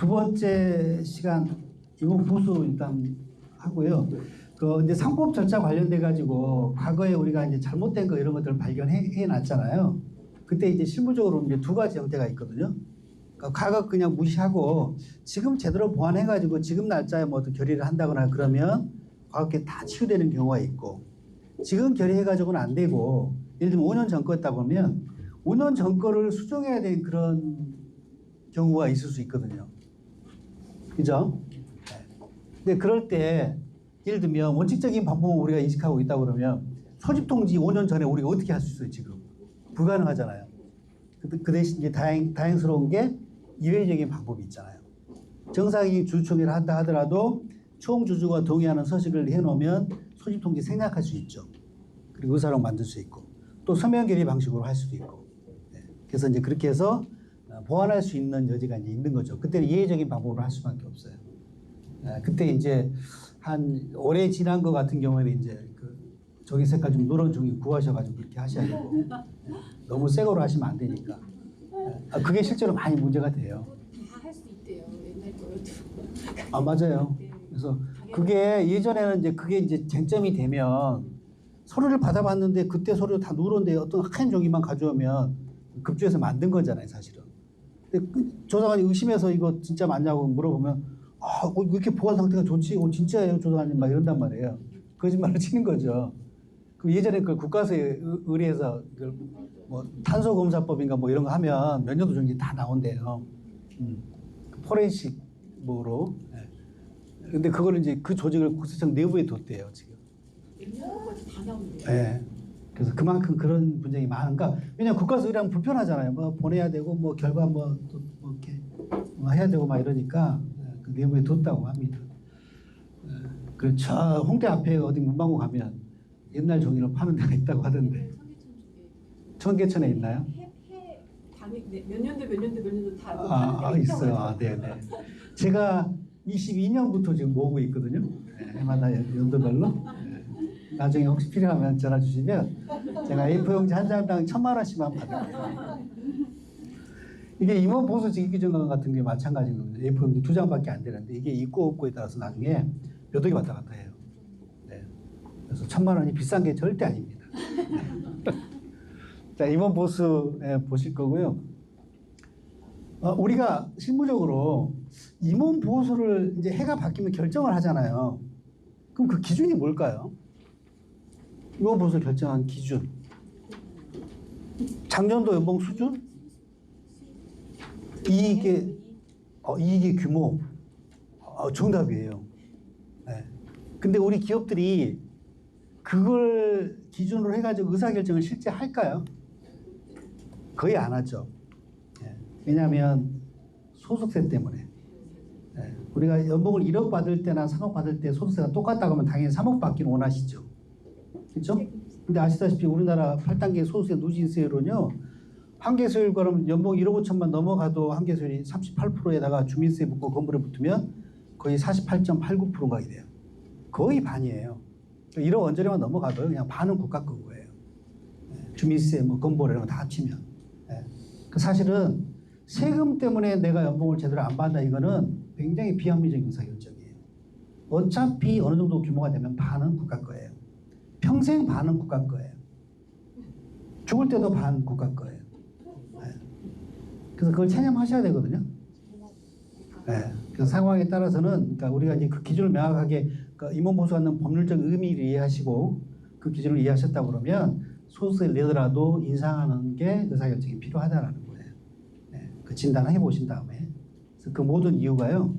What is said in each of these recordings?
두 번째 시간 이번 보수 일단 하고요. 이제 상법 절차 관련돼 가지고 과거에 우리가 이제 잘못된 거 이런 것들을 발견해 놨잖아요. 그때 이제 실무적으로 이제 두 가지 형태가 있거든요. 그러니까 과거 그냥 무시하고 지금 제대로 보완해 가지고 지금 날짜에 뭐 어떤 결의를 한다거나 그러면 과거에 다 치유되는 경우가 있고, 지금 결의해 가지고는 안 되고, 예를 들면 5년 전 거였다 보면 5년 전 거를 수정해야 되는 그런 경우가 있을 수 있거든요. 그죠? 근데 그럴 때 예를 들면 원칙적인 방법을 우리가 인식하고 있다 그러면 소집 통지 5년 전에 우리가 어떻게 할 수 있어요, 지금? 불가능하잖아요. 그 대신 이제 다행스러운 게 이외적인 방법이 있잖아요. 정상이 주총회를 한다 하더라도 총주주가 동의하는 서식을 해놓으면 소집 통지 생략할 수 있죠. 그리고 의사록 만들 수 있고, 또 서면 결의 방식으로 할 수도 있고. 그래서 이제 그렇게 해서 보완할 수 있는 여지가 이제 있는 거죠. 그때는 예외적인 방법으로 할 수밖에 없어요. 그때 이제 한 오래 지난 것 같은 경우에는 이제 종이 색깔 좀 누런 종이 구하셔가지고 그렇게 하셔야 되고, 너무 새 거로 하시면 안 되니까. 그게 실제로 많이 문제가 돼요. 다 할 수 있대요. 옛날 거여도. 아, 맞아요. 그래서 그게 예전에는 이제 그게 이제 쟁점이 되면 서류를 받아봤는데 그때 서류 다 누런데 어떤 하얀 종이만 가져오면 급조해서 만든 거잖아요, 사실은. 근데 조사관이 의심해서 이거 진짜 맞냐고 물어보면, 왜 이렇게 보관 상태가 좋지? 진짜예요, 조사관님. 막 이런단 말이에요. 거짓말을 치는 거죠. 그 예전에 그 국가서에 의뢰해서 뭐 탄소검사법인가 뭐 이런 거 하면 몇 년도 전에 다 나온대요. 포렌식 뭐로. 근데 그걸 이제 그 조직을 국세청 내부에 뒀대요, 지금. 다 나온대요. 네. 그래서 그만큼 그런 분쟁이 많은가. 왜냐면 국가서 의뢰하면 불편하잖아요. 뭐 보내야 되고, 뭐 결과 뭐 이렇게 뭐 해야 되고 막 이러니까 그 내부에 뒀다고 합니다. 그렇죠. 홍대 앞에 어디 문방구 가면 옛날 종이를 파는 데가 있다고 하던데. 청계천에 있나요? 몇 년도 다 있어요. 네네. 제가 22년부터 지금 모으고 있거든요. 해마다 연도별로. 나중에 혹시 필요하면 전화 주시면 제가 A4용지 한 장당 1,000만 원씩만 받을게요. 이게 임원 보수 직위기준관 같은 게 마찬가지거든요. A4용지 2장밖에 안 되는데 이게 있고 없고에 따라서 나중에 몇 억이 왔다 갔다 해요. 네. 그래서 1,000만 원이 비싼 게 절대 아닙니다. 자, 임원 보수 보실 거고요. 우리가 실무적으로 임원 보수를 이제 해가 바뀌면 결정을 하잖아요. 그럼 그 기준이 뭘까요? 임원 보수를 결정한 기준. 작년도 연봉 수준? 이익의 규모. 정답이에요. 네. 근데 우리 기업들이 그걸 기준으로 해가지고 의사결정을 실제 할까요? 거의 안 하죠. 왜냐하면 소득세 때문에. 우리가 연봉을 1억 받을 때나 3억 받을 때 소득세가 똑같다고 하면 당연히 3억 받기는 원하시죠. 그렇죠? 근데 아시다시피 우리나라 8단계 소득세 누진세율은요, 한계세율 그러면 연봉 1억 5천만 넘어가도 한계세율이 38%에다가 주민세 붙고 건물에 붙으면 거의 48.89%가 돼요. 거의 반이에요. 1억 원짜리만 넘어가도 그냥 반은 국가 거고예요. 주민세, 뭐 건보료 이런 거 다 합치면. 사실은 세금 때문에 내가 연봉을 제대로 안 받는다, 이거는 굉장히 비합리적인 의사결정이에요. 어차피 어느 정도 규모가 되면 반은 국가 거예요. 평생 반은 국가 거예요. 죽을 때도 반 국가 거예요. 그래서 그걸 체념하셔야 되거든요. 그래서 상황에 따라서는, 그러니까 우리가 이제 그 기준을 명확하게, 그러니까 임원보수하는 법률적 의미를 이해하시고 그 기준을 이해하셨다고 그러면 소득세를 내더라도 인상하는 게 의사결정이 필요하다라는 거예요. 그 진단을 해보신 다음에. 그래서 그 모든 이유가요,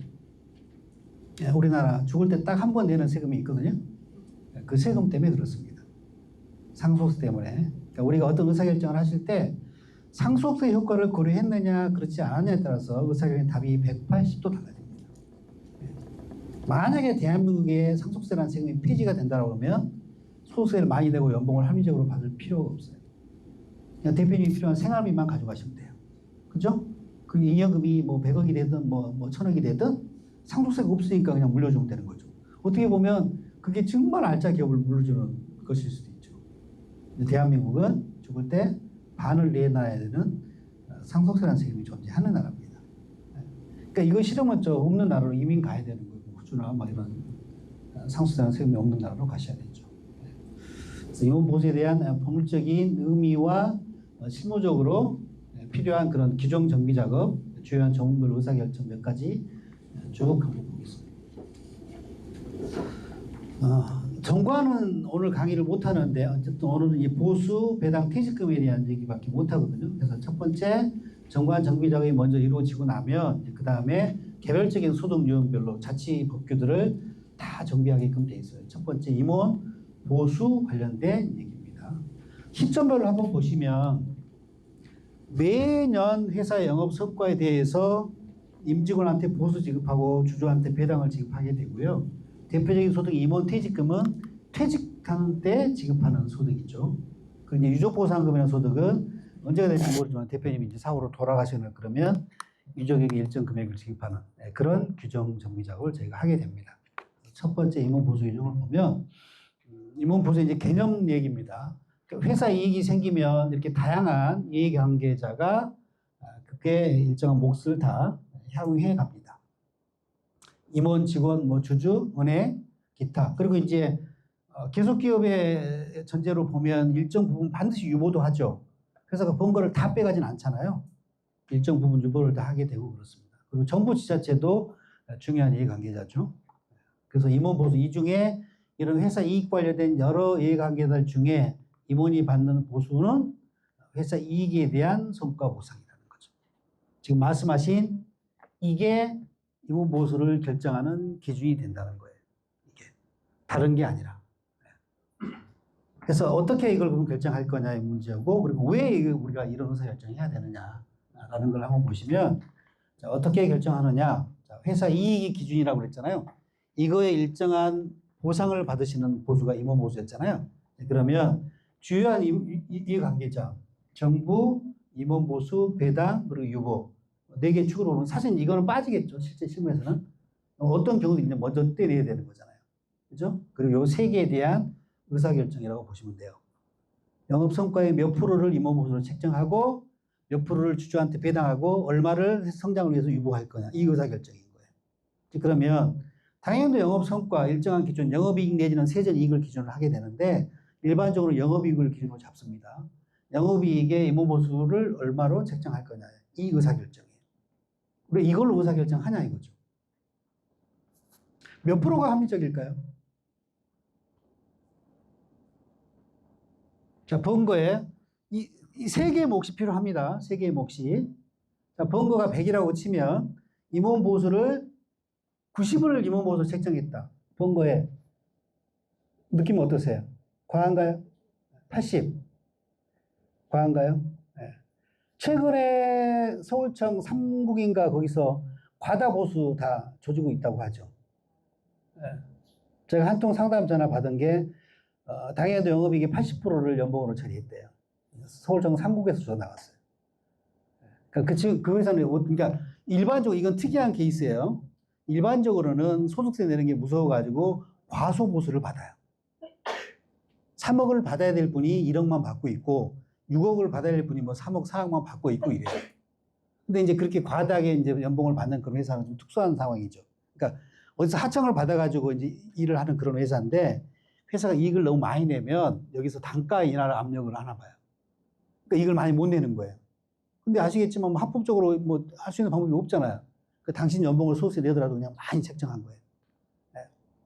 우리나라 죽을 때 딱 한 번 내는 세금이 있거든요. 그 세금 때문에 그렇습니다. 상속세 때문에. 그러니까 우리가 어떤 의사결정을 하실 때 상속세 효과를 고려했느냐 그렇지 않았냐에 따라서 의사결정의 답이 180도 달라집니다. 만약에 대한민국에 상속세라는 세금이 폐지가 된다고 하면 소득세를 많이 내고 연봉을 합리적으로 받을 필요가 없어요. 그냥 대표님이 필요한 생활비만 가져가시면 돼요. 그죠? 그 잉여금이 뭐 100억이 되든 뭐 1000억이 되든 상속세가 없으니까 그냥 물려주면 되는 거죠. 어떻게 보면 그게 정말 알짜 기업을 물려주는 것일 수도 있죠. 대한민국은 죽을 때 반을 내놔야 되는 상속세라는 세금이 존재하는 나라입니다. 그러니까 이거 싫으면 저 없는 나라로 이민 가야 되는 거고 호주나 막 이런 상속세나 세금이 없는 나라로 가셔야 되죠. 그래서 임원 보수에 대한 법률적인 의미와 실무적으로 필요한 그런 규정 정비 작업, 주요한 전문별 의사결정 몇 가지 쭉 한번 보겠습니다. 정관은 오늘 강의를 못 하는데 어쨌든 오늘은 이 보수, 배당, 퇴직금에 대한 얘기밖에 못 하거든요. 그래서 첫 번째 정관 정비 작업이 먼저 이루어지고 나면 그 다음에 개별적인 소득 유형별로 자치 법규들을 다 정비하게끔 돼 있어요. 첫 번째 임원 보수 관련된 얘기입니다. 시점별로 한번 보시면 매년 회사의 영업 성과에 대해서 임직원한테 보수 지급하고 주주한테 배당을 지급하게 되고요. 대표적인 소득 임원 퇴직금은 퇴직하는 때 지급하는 소득이죠. 그리고 이제 유족보상금이라는 소득은 언제가 될지 모르지만 대표님이 이제 사고로 돌아가시거나 그러면 유족에게 일정 금액을 지급하는 그런 규정 정비 작업을 저희가 하게 됩니다. 첫 번째 임원 보수 규정을 보면 임원 보수 이제 개념 얘기입니다. 회사 이익이 생기면 이렇게 다양한 이해관계자가 그게 일정한 몫을 다 향유해 갑니다. 임원, 직원, 뭐 주주, 은행, 기타. 그리고 이제 계속기업의 전제로 보면 일정 부분 반드시 유보도 하죠. 회사가 번 거를 다 빼가진 않잖아요. 일정 부분 유보를 다 하게 되고 그렇습니다. 그리고 정부 지자체도 중요한 이해관계자죠. 그래서 임원 보수 이 중에 이런 회사 이익 관련된 여러 이해관계들 중에 임원이 받는 보수는 회사 이익에 대한 성과 보상이라는 거죠. 지금 말씀하신 이게 임원 보수를 결정하는 기준이 된다는 거예요. 이게 다른 게 아니라. 그래서 어떻게 이걸 그럼 결정할 거냐의 문제고, 그리고 왜 우리가 이런 의사결정해야 되느냐라는 걸 한번 보시면, 자, 어떻게 결정하느냐. 자, 회사 이익이 기준이라고 그랬잖아요. 이거에 일정한 보상을 받으시는 보수가 임원 보수였잖아요. 그러면 주요한 이해관계자, 정부, 임원 보수, 배당, 그리고 유보 4개 축으로 보면 사실 이거는 빠지겠죠. 실제 실무에서는. 어떤 경우도 있는데 먼저 떼내야 되는 거잖아요. 그죠? 그리고 요 3개에 대한 의사결정이라고 보시면 돼요. 영업성과의 몇 프로를 임원 보수로 책정하고 몇 프로를 주주한테 배당하고 얼마를 성장을 위해서 유보할 거냐. 이 의사결정인 거예요. 그러면 당연히 영업성과 일정한 기준, 영업이익 내지는 세전이익을 기준으로 하게 되는데 일반적으로 영업이익을 기준으로 잡습니다. 영업이익의 임원 보수를 얼마로 책정할 거냐. 이 의사결정이에요. 왜 이걸로 의사결정하냐 이거죠. 몇 프로가 합리적일까요? 자, 번거에 이 3개의 몫이 필요합니다. 3개의 몫이. 자, 번거가 100이라고 치면 임원 보수를 90을 임원 보수로 책정했다. 번거에 느낌 어떠세요? 과한가요? 80. 과한가요? 네. 최근에 서울청 3국인가 거기서 과다 보수 다 조지고 있다고 하죠. 네. 제가 한 통 상담 전화 받은 게 당연히도 영업이익의 80%를 연봉으로 처리했대요. 서울청 3국에서 전화 나왔어요. 그러니까 그 회사는 그러니까 일반적으로 이건 특이한 케이스예요. 일반적으로는 소득세 내는 게 무서워가지고 과소 보수를 받아요. 3억을 받아야 될 분이 1억만 받고 있고 6억을 받아야 될 분이 뭐 3억, 4억만 받고 있고 이래요. 근데 이제 그렇게 과다하게 이제 연봉을 받는 그런 회사는 좀 특수한 상황이죠. 그러니까 어디서 하청을 받아가지고 이제 일을 하는 그런 회사인데 회사가 이익을 너무 많이 내면 여기서 단가 인하를 압력을 하나 봐요. 그러니까 이익을 많이 못 내는 거예요. 근데 아시겠지만 뭐 합법적으로 뭐 할 수 있는 방법이 없잖아요. 그 당신 연봉을 소득세 내더라도 그냥 많이 책정한 거예요. 네.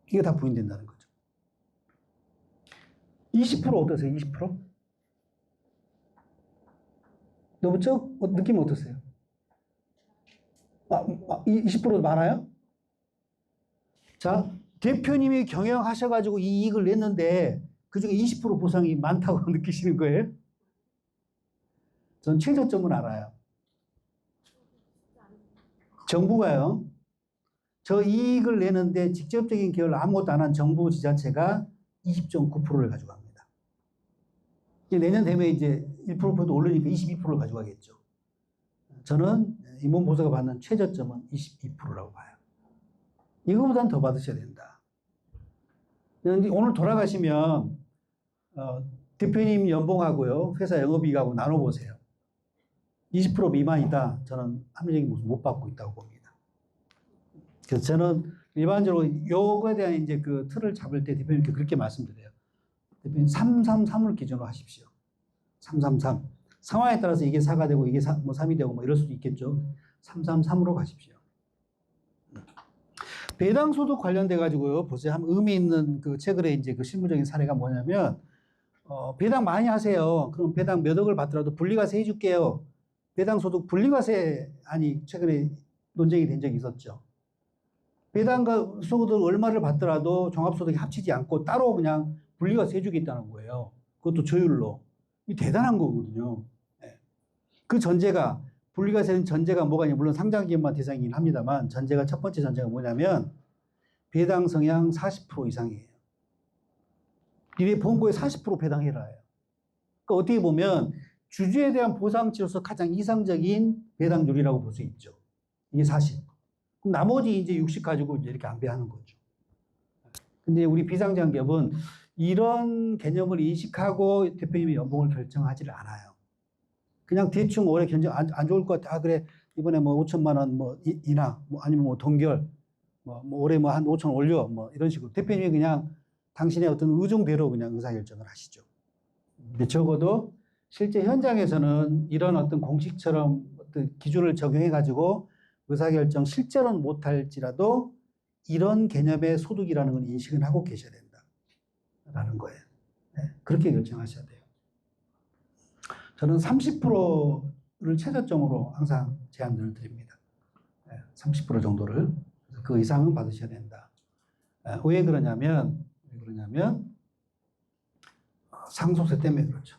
이게 다 부인된다는 거죠. 20% 어떠세요? 20%? 너무 느낌 어떠세요? 20% 많아요? 자, 대표님이 경영하셔가지고 이 이익을 냈는데 그중에 20% 보상이 많다고 느끼시는 거예요? 전 최저점은 알아요. 정부가요. 저 이익을 내는데 직접적인 기여를 아무것도 안 한 정부 지자체가 20.9%를 가져갑니다. 내년 되면 이제 1%도 오르니까 22%를 가져가겠죠. 저는 임원 보수가 받는 최저점은 22%라고 봐요. 이거보다는 더 받으셔야 된다. 오늘 돌아가시면 대표님 연봉하고요, 회사 영업이익하고 나눠보세요. 20% 미만이다. 저는 합리적인 모습 못 받고 있다고 봅니다. 그래서 저는 일반적으로 요거에 대한 이제 그 틀을 잡을 때 대표님께 그렇게 말씀드려요. 대표님 333을 기준으로 하십시오. 333. 상황에 따라서 이게 4가 되고 이게 3이 되고 뭐 이럴 수도 있겠죠. 333으로 가십시오. 배당 소득 관련돼 가지고요. 보세요. 한 의미 있는 그 최근에 이제 그 실무적인 사례가 뭐냐면 배당 많이 하세요. 그럼 배당 몇 억을 받더라도 분리과세 해줄게요. 배당 소득 분리과세 안이 최근에 논쟁이 된 적이 있었죠. 배당과 소득 얼마를 받더라도 종합소득에 합치지 않고 따로 그냥 분리과세 해주겠다는 거예요. 그것도 저율로. 이 대단한 거거든요. 네. 그 전제가 분리과세는 전제가 뭐가 있냐, 물론 상장기업만 대상이긴 합니다만 전제가 첫 번째 전제가 뭐냐면 배당 성향 40% 이상이에요. 니네 본고에 40% 배당해라예요. 그러니까 어떻게 보면 주주에 대한 보상치로서 가장 이상적인 배당률이라고 볼 수 있죠. 이게 40. 그럼 나머지 이제 60 가지고 이제 이렇게 안배하는 거죠. 근데 우리 비상장기업은 이런 개념을 인식하고 대표님의 연봉을 결정하지를 않아요. 그냥 대충 올해 견적 안 좋을 것 같아. 아, 그래. 이번에 뭐 5천만 원 뭐 인하, 뭐 아니면 뭐 동결, 뭐 올해 뭐 한 5천 올려, 뭐 이런 식으로. 대표님이 그냥 당신의 어떤 의중대로 그냥 의사결정을 하시죠. 근데 적어도 실제 현장에서는 이런 어떤 공식처럼 어떤 기준을 적용해가지고 의사결정 실제로는 못할지라도 이런 개념의 소득이라는 건 인식은 하고 계셔야 된다라는 거예요. 네, 그렇게 결정하셔야 돼요. 저는 30%를 최저점으로 항상 제안을 드립니다. 30% 정도를. 그 이상은 받으셔야 된다. 왜 그러냐면 상속세 때문에 그렇죠.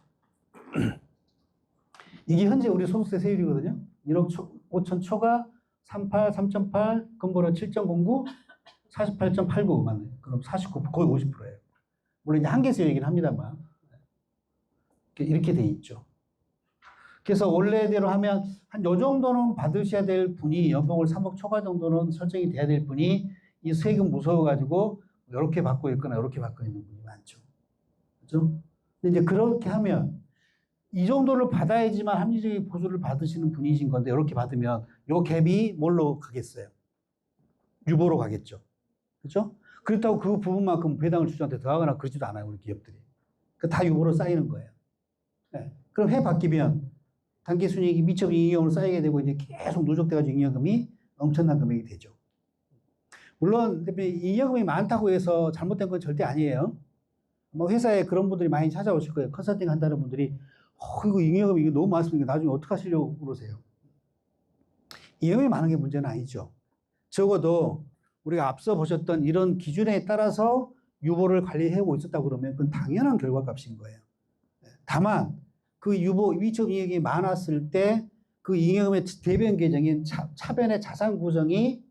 이게 현재 우리 소득세 세율이거든요. 1억 5천 초과 38, 3.8, 근본은 7.09, 48.89 맞네. 그럼 49, 거의 50%예요. 물론 이제 한계세율이긴 합니다만 이렇게 돼 있죠. 그래서 원래대로 하면 한 요 정도는 받으셔야 될 분이 연봉을 3억 초과 정도는 설정이 돼야 될 분이 이 세금 무서워가지고 이렇게 받고 있거나 이렇게 받고 있는 분이 많죠. 그렇죠? 근데 이제 그렇게 하면 이 정도를 받아야지만 합리적인 보수를 받으시는 분이신 건데 이렇게 받으면 요 갭이 뭘로 가겠어요? 유보로 가겠죠. 그렇죠? 그렇다고 그 부분만큼 배당을 주주한테 더하거나 그러지도 않아요. 우리 기업들이. 다 유보로 쌓이는 거예요. 네. 그럼 해 바뀌면 단기순이익이 미처 잉여금으로 쌓이게 되고 이제 계속 누적돼가지고 잉여금이 엄청난 금액이 되죠. 물론 잉여금이 많다고 해서 잘못된 건 절대 아니에요. 뭐 회사에 그런 분들이 많이 찾아오실 거예요. 컨설팅 한다는 분들이 이거 잉여금이 이거 너무 많습니다. 나중에 어떻게 하시려고 그러세요? 잉여금이 많은 게 문제는 아니죠. 적어도 우리가 앞서 보셨던 이런 기준에 따라서 유보를 관리하고 있었다고 그러면 그건 당연한 결과값인 거예요. 다만 그 유보 위촉 잉여금이 많았을 때 그 잉여금의 대변 계정인 차변의 자산 구성이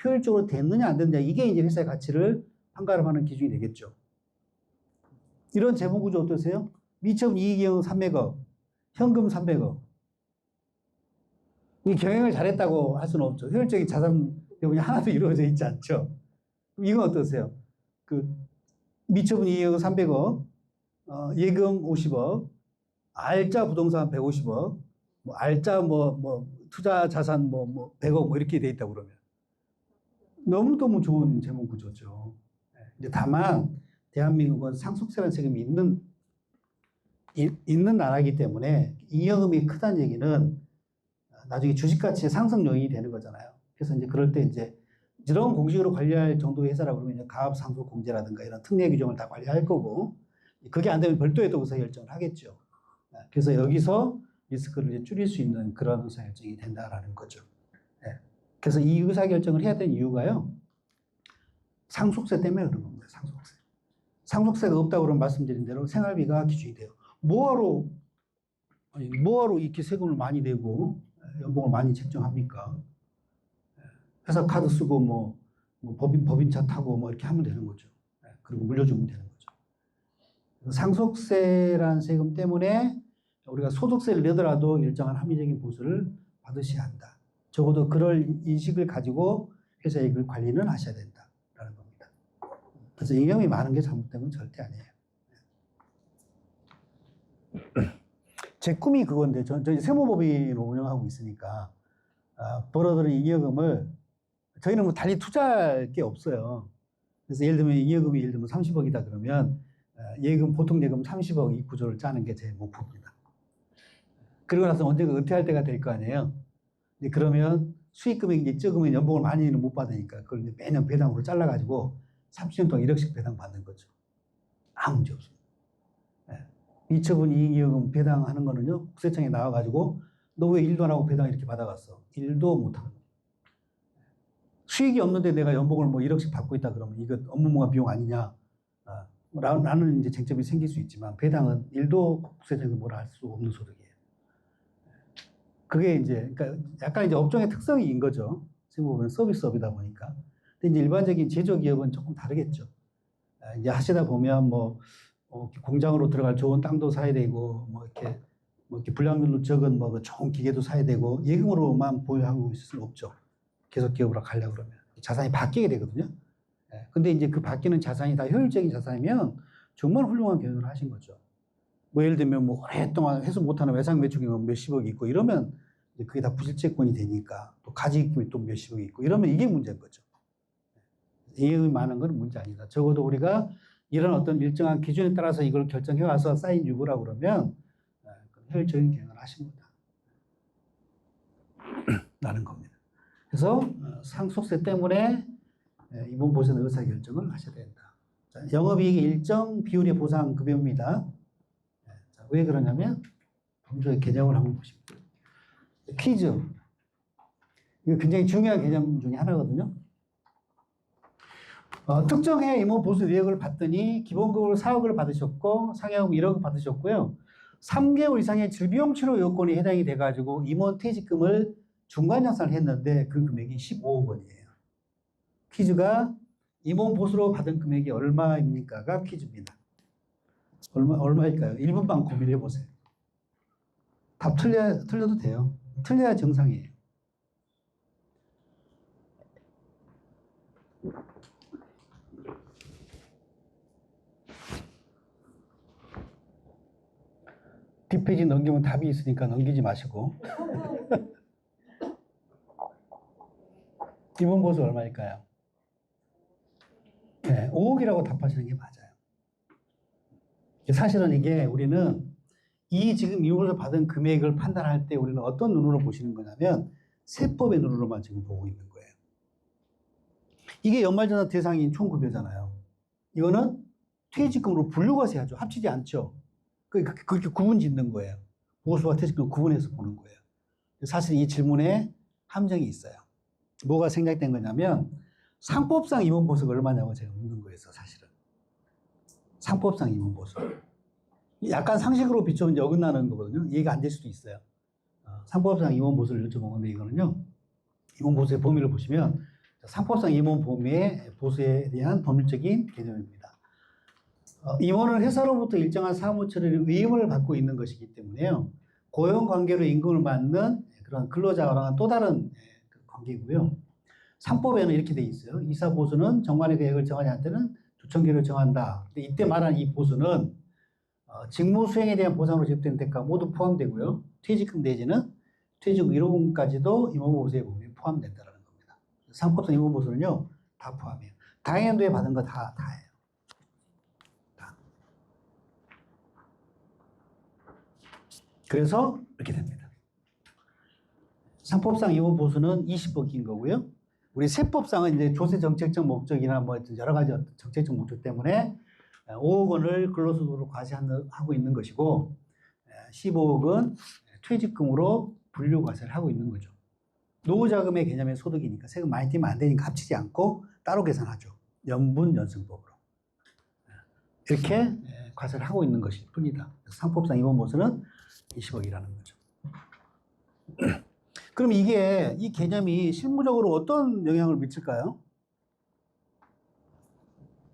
효율적으로 됐느냐 안 됐느냐 이게 이제 회사의 가치를 판가름하는 기준이 되겠죠. 이런 재무 구조 어떠세요? 미처 이익이익 300억, 현금 300억. 이 경영을 잘했다고 할 수는 없죠. 효율적인 자산 배분이 하나도 이루어져 있지 않죠. 그럼 이건 어떠세요? 그 미처분 이익 300억, 예금 50억, 알짜 부동산 150억, 뭐 알짜 투자 자산 100억 뭐 이렇게 돼 있다 그러면 너무너무 좋은 재무 구조죠. 이제 다만 대한민국은 상속세라는 세금이 있는 나라이기 때문에 잉여금이 크다는 얘기는 나중에 주식 가치의 상승 요인이 되는 거잖아요. 그래서 이제 그럴 때 이제 이런 공식으로 관리할 정도의 회사라고 그러면 이제 가압 상속 공제라든가 이런 특례 규정을 다 관리할 거고 그게 안 되면 별도의 또 의사결정을 하겠죠. 그래서 여기서 리스크를 이제 줄일 수 있는 그런 의사결정이 된다라는 거죠. 그래서 이 의사결정을 해야 되는 이유가요. 상속세 때문에 그런 겁니다. 상속세. 상속세가 없다고 그러면 말씀드린 대로 생활비가 기준이 돼요. 뭐하러 이렇게 세금을 많이 내고 연봉을 많이 책정합니까? 회사 카드 쓰고 뭐 법인차 타고 뭐 이렇게 하면 되는 거죠. 그리고 물려주면 되는 거죠. 상속세라는 세금 때문에 우리가 소득세를 내더라도 일정한 합리적인 보수를 받으셔야 한다. 적어도 그럴 인식을 가지고 회사 이익을 관리는 하셔야 된다라는 겁니다. 그래서 잉여금이 많은 게 잘못된 건 절대 아니에요. 제 꿈이 그건데 저희 세무법인을 운영하고 있으니까 벌어들인 잉여금을 저희는 뭐 달리 투자할 게 없어요. 그래서 예를 들면 예금이 예를 들면 30억이다 그러면 예금 보통 예금 30억 이 구조를 짜는 게 제 목표입니다. 그러고 나서 언젠가 은퇴할 때가 될 거 아니에요. 그러면 수익 금액이 이제 적으면 연봉을 많이는 못 받으니까 그걸 이제 매년 배당으로 잘라가지고 30년 동안 1억씩 배당 받는 거죠. 아무 문제 없습니다. 이처분 이익여금 배당하는 거는요, 국세청에 나와가지고 너 왜 일도 안 하고 배당 이렇게 받아갔어? 일도 못 하는 거예요. 수익이 없는데 내가 연봉을 뭐 1억씩 받고 있다 그러면 이거 업무무관 비용 아니냐? 라는 이제 쟁점이 생길 수 있지만 배당은 일도 국세청에서 뭐라 할 수 없는 소득이에요. 그게 이제 그러니까 약간 이제 업종의 특성인 거죠. 지금 보면 서비스업이다 보니까. 근데 이제 일반적인 제조기업은 조금 다르겠죠. 이제 하시다 보면 뭐 공장으로 들어갈 좋은 땅도 사야 되고 뭐 이렇게 불량률로 적은 뭐 좋은 기계도 사야 되고 예금으로만 보유하고 있을 수는 없죠. 계속 기업으로 가려고 그러면 자산이 바뀌게 되거든요. 근데 이제 그 바뀌는 자산이 다 효율적인 자산이면 정말 훌륭한 경영을 하신 거죠. 뭐 예를 들면 뭐 오랫동안 회수 못하는 외상 매출이 몇십억이 있고 이러면 이제 그게 다 부실채권이 되니까 또 가지입금이 또 몇십억이 있고 이러면 이게 문제인 거죠. 예금이 많은 건 문제 아니다. 적어도 우리가 이런 어떤 일정한 기준에 따라서 이걸 결정해 와서 쌓인 유보라고 그러면 효율적인 경영을 하신 거다. 라는 겁니다. 그래서 상속세 때문에 이번 보수는 의사결정을 하셔야 된다. 자, 영업이익의 일정 비율의 보상급여입니다. 자, 왜 그러냐면 범죄의 개념을 한번 보십시오. 퀴즈. 이거 굉장히 중요한 개념 중에 하나거든요. 특정 해 임원 보수 내역을 봤더니 기본급을 4억을 받으셨고 상여금 1억을 받으셨고요. 3개월 이상의 질병 치료 요건이 해당이 돼가지고 임원 퇴직금을 중간정산을 했는데 그 금액이 15억 원이에요. 퀴즈가 임원 보수로 받은 금액이 얼마입니까가 퀴즈입니다. 얼마일까요? 1분만 고민해 보세요. 답 틀려도 돼요. 틀려야 정상이에요. 뒷페이지 넘기면 답이 있으니까 넘기지 마시고. 임원 보수 얼마일까요? 네, 5억이라고 답하시는 게 맞아요. 사실은 이게 우리는 이 지금 임원을 받은 금액을 판단할 때 우리는 어떤 눈으로 보시는 거냐면 세법의 눈으로만 지금 보고 있는 거예요. 이게 연말전환 대상인 총급여잖아요. 이거는 퇴직금으로 분류가 세야죠. 합치지 않죠. 그렇게 구분 짓는 거예요. 보수와 퇴직금 구분해서 보는 거예요. 사실 이 질문에 함정이 있어요. 뭐가 생략된 거냐면 상법상 임원보수가 얼마냐고 제가 묻는 거예요. 사실은. 상법상 임원보수. 약간 상식으로 비추면 이제 어긋나는 거거든요. 이해가 안 될 수도 있어요. 상법상 임원보수를 여쭤본 건데 이거는요. 임원보수의 범위를 보시면 상법상 임원보수에 대한 법률적인 개념입니다. 임원은 회사로부터 일정한 사무 처리를 의무를 받고 있는 것이기 때문에요. 고용관계로 임금을 받는 그런 근로자와는 또 다른 관계고요. 3법에는 이렇게 돼 있어요. 이사보수는 정관의 계획을 정하지 않을 때는 조청계를 정한다. 근데 이때 말한 이 보수는 직무 수행에 대한 보상으로 지급되는 대가 모두 포함되고요. 퇴직금 내지는 퇴직 위로금까지도 임원보수의 범위에 포함된다는 겁니다. 3법상 임원보수는요. 다 포함해요. 당해연도에 받은 거 다예요. 다. 그래서 이렇게 됩니다. 상법상 임원보수는 20억인 거고요. 우리 세법상은 이제 조세 정책적 목적이나 뭐 여러 가지 정책적 목적 때문에 5억 원을 근로소득으로 과세하고 있는 것이고 15억은 퇴직금으로 분류 과세를 하고 있는 거죠. 노후자금의 개념의 소득이니까 세금 많이 떼면 안 되니까 합치지 않고 따로 계산하죠. 연분연승법으로. 이렇게 과세를 하고 있는 것일 뿐이다. 상법상 임원보수는 20억이라는 거죠. 그럼 이 개념이 실무적으로 어떤 영향을 미칠까요?